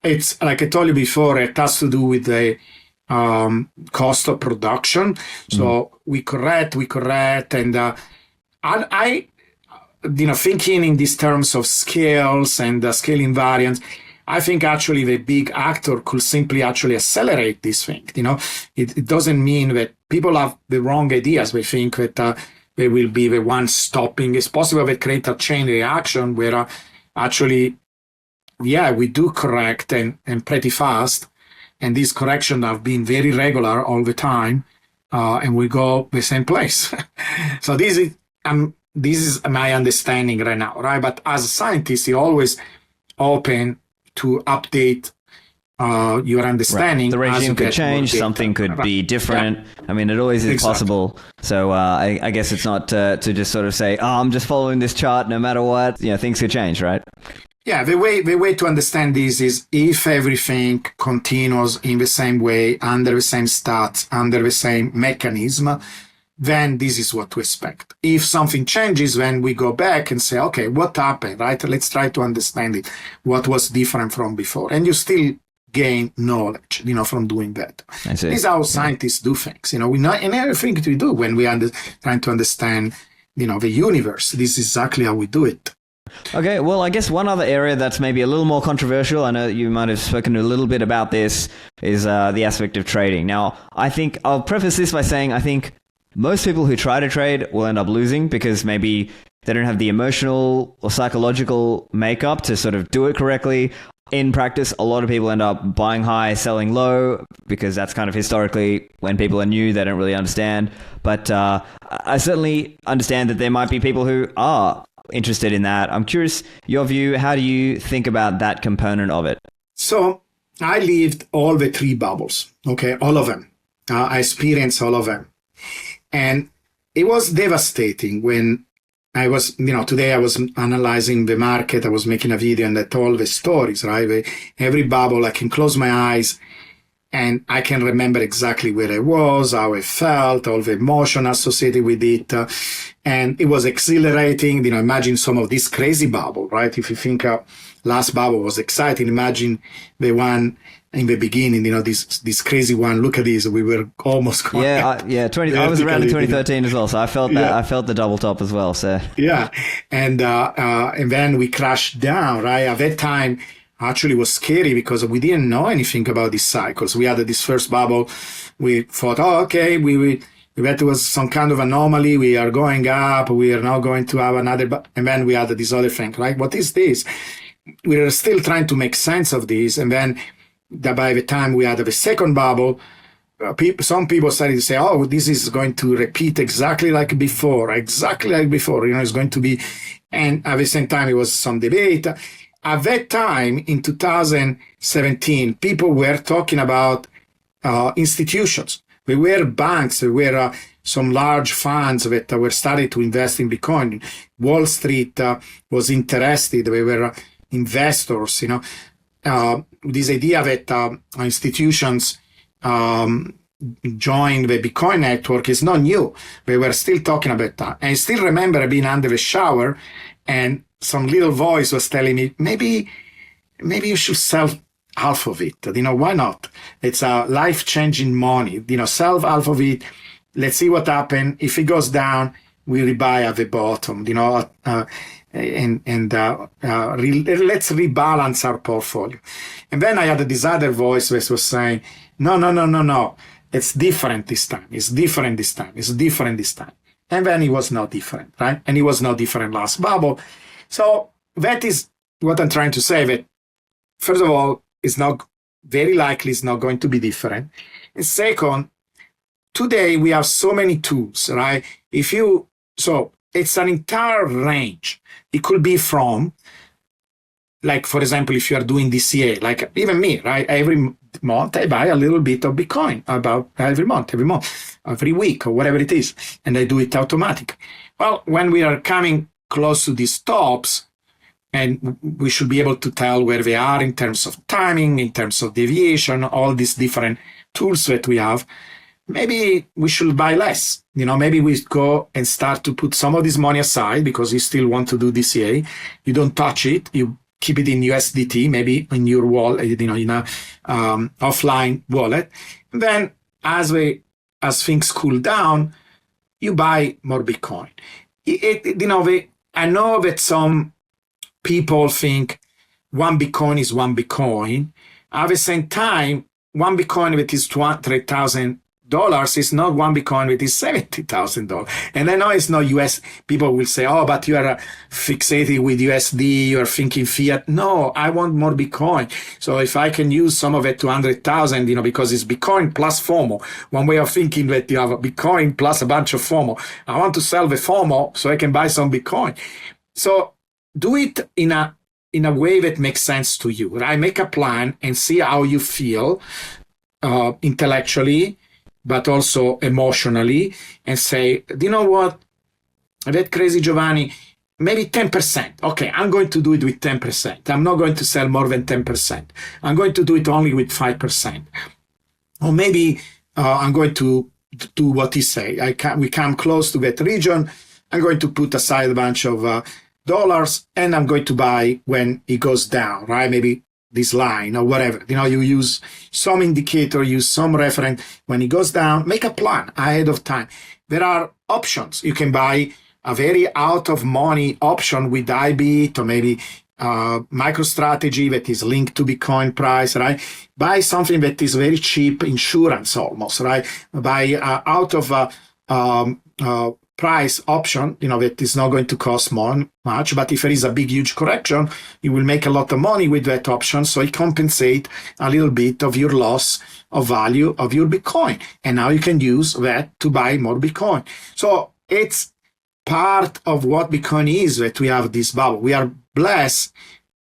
it's, like I told you before, it has to do with the cost of production. So we correct, and I thinking in these terms of scales and scale invariance, I think actually the big actor could simply actually accelerate this thing. It doesn't mean that people have the wrong ideas. They think that they will be the ones stopping. It's possible that create a chain reaction where actually, we do correct and pretty fast. And these corrections have been very regular all the time, and we go the same place. So this is my understanding right now, right? But as a scientist, you're always open to update your understanding. Right. The regime could change, something could be different. Yeah. I mean, it always is possible. So I guess it's not to just sort of say, I'm just following this chart no matter what. Things could change, right? Yeah, the way to understand this is if everything continues in the same way, under the same stats, under the same mechanism, then this is what to expect. If something changes, then we go back and say, okay, what happened, right? Let's try to understand it. What was different from before? And you still gain knowledge, from doing that. I see. This is how scientists do things. We know in everything we do when we are trying to understand, the universe. This is exactly how we do it. Okay, well, I guess one other area that's maybe a little more controversial, I know you might have spoken a little bit about this, is the aspect of trading. Now, I think I'll preface this by saying I think most people who try to trade will end up losing because maybe they don't have the emotional or psychological makeup to sort of do it correctly. In practice, a lot of people end up buying high, selling low, because that's kind of historically when people are new, they don't really understand. But I certainly understand that there might be people who are interested in that. I'm curious, your view, how do you think about that component of it? So I lived all the three bubbles, okay, all of them. I experienced all of them. And it was devastating when I was, today I was analyzing the market. I was making a video and I told the stories, right? Every bubble, I can close my eyes and I can remember exactly where I was, how I felt, all the emotion associated with it. And it was exhilarating. Imagine some of this crazy bubble, right? If you think last bubble was exciting, imagine the one in the beginning, this crazy one. Look at this. We were almost going. I was around in 2013 as well, so I felt that. Yeah. I felt the double top as well. So yeah, and then we crashed down. Right at that time, actually was scary because we didn't know anything about these cycles. We had this first bubble. We thought, okay, that was some kind of anomaly. We are going up. We are now going to have another. And then we had this other thing, right? What is this? We were still trying to make sense of this, and then. By the time we had the second bubble, some people started to say, oh, this is going to repeat exactly like before. It's going to be, and at the same time, it was some debate. At that time, in 2017, people were talking about institutions. There were banks, there were some large funds that were starting to invest in Bitcoin. Wall Street was interested. There were investors, this idea that institutions join the Bitcoin network is not new. We were still talking about that. And I still remember being under the shower and some little voice was telling me, maybe you should sell half of it. Why not? It's a life-changing money. Sell half of it. Let's see what happens. If it goes down, we rebuy at the bottom. Let's rebalance our portfolio. And then I had this other voice that was saying, no. It's different this time. It's different this time. And then it was not different, right? And it was not different last bubble. So that is what I'm trying to say, that first of all, it's not very likely it's not going to be different. And second, today we have so many tools, right? It's an entire range. It could be from, like, for example, if you are doing DCA, like even me, right? Every month I buy a little bit of Bitcoin, about every month, every week, or whatever it is, and I do it automatically. Well, when we are coming close to these tops, and we should be able to tell where they are in terms of timing, in terms of deviation, all these different tools that we have, maybe we should buy less. Maybe we go and start to put some of this money aside because you still want to do DCA. You don't touch it. You keep it in USDT, maybe in your wallet, in a offline wallet. And then as things cool down, you buy more Bitcoin. I know that some people think one Bitcoin is one Bitcoin. At the same time, one Bitcoin that is $200,000 is not one Bitcoin that is $70,000. And I know it's not US. People will say, oh, but you are fixated with USD, you are thinking fiat. No, I want more Bitcoin. So if I can use some of it 200,000, because it's Bitcoin plus FOMO, one way of thinking that you have a Bitcoin plus a bunch of FOMO. I want to sell the FOMO so I can buy some Bitcoin. So do it in a way that makes sense to you, right? Make a plan and see how you feel intellectually, but also emotionally, and say, you know what, that crazy Giovanni, maybe 10%. Okay, I'm going to do it with 10%. I'm not going to sell more than 10%. I'm going to do it only with 5%. Or maybe I'm going to do what he say. We come close to that region. I'm going to put aside a bunch of dollars, and I'm going to buy when it goes down, right? Maybe this line or whatever. You use some indicator, use some reference. When it goes down, make a plan ahead of time. There are options. You can buy a very out of money option with IBIT, or maybe MicroStrategy that is linked to Bitcoin price, right? Buy something that is very cheap, insurance almost, right? Buy out of price option, that is not going to cost much, but if there is a big, huge correction, you will make a lot of money with that option, so it compensates a little bit of your loss of value of your Bitcoin. And now you can use that to buy more Bitcoin. So it's part of what Bitcoin is, that we have this bubble. We are blessed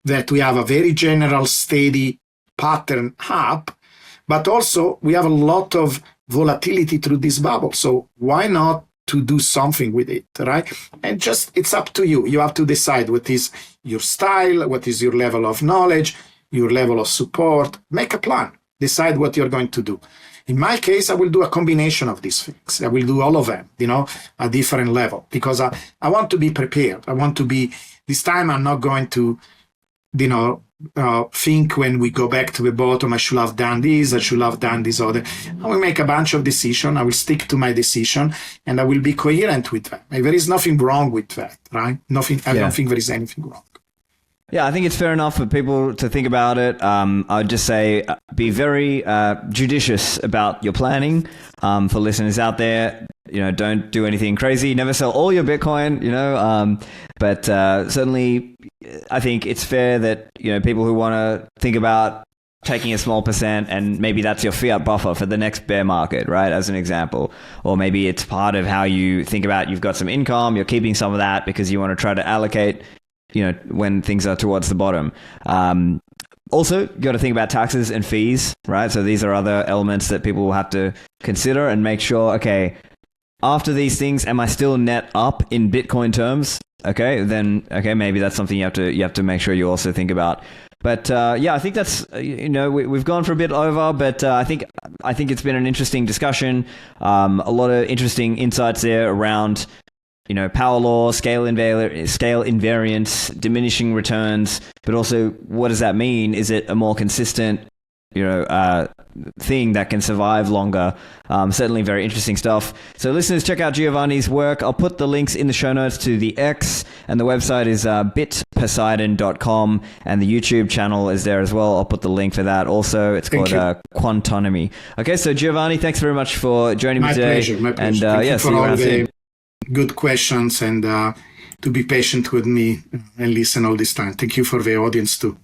that we have a very general, steady pattern up, but also we have a lot of volatility through this bubble. So why not to do something with it, right? And just, it's up to you. You have to decide what is your style, what is your level of knowledge, your level of support. Make a plan. Decide what you're going to do. In my case, I will do a combination of these things. I will do all of them, a different level, because I want to be prepared. I want to be, this time I'm not going to, think when we go back to the bottom, I should have done this, I should have done this other. I will make a bunch of decisions. I will stick to my decision, and I will be coherent with that. There is nothing wrong with that, right? Nothing. I don't think there is anything wrong. Yeah, I think it's fair enough for people to think about it. I would just say be very judicious about your planning. For listeners out there, don't do anything crazy. Never sell all your Bitcoin, but certainly I think it's fair that, people who want to think about taking a small percent, and maybe that's your fiat buffer for the next bear market, right? As an example. Or maybe it's part of how you think about, you've got some income, you're keeping some of that because you want to try to allocate, when things are towards the bottom. Also, you got to think about taxes and fees, right? So these are other elements that people will have to consider and make sure, okay, after these things, am I still net up in Bitcoin terms? Okay, then, maybe that's something you have to make sure you also think about. But I think that's, we've gone for a bit over, but I think it's been an interesting discussion. A lot of interesting insights there around, power law, scale invariance, diminishing returns, but also what does that mean? Is it a more consistent, thing that can survive longer? Certainly very interesting stuff. So listeners, check out Giovanni's work. I'll put the links in the show notes to the X, and the website is bitposeidon.com, and the YouTube channel is there as well. I'll put the link for that also. It's called Quantonomy. Okay, so Giovanni, thanks very much for joining me today. My pleasure. And see you around soon. Good questions, and to be patient with me and listen all this time. Thank you for the audience too.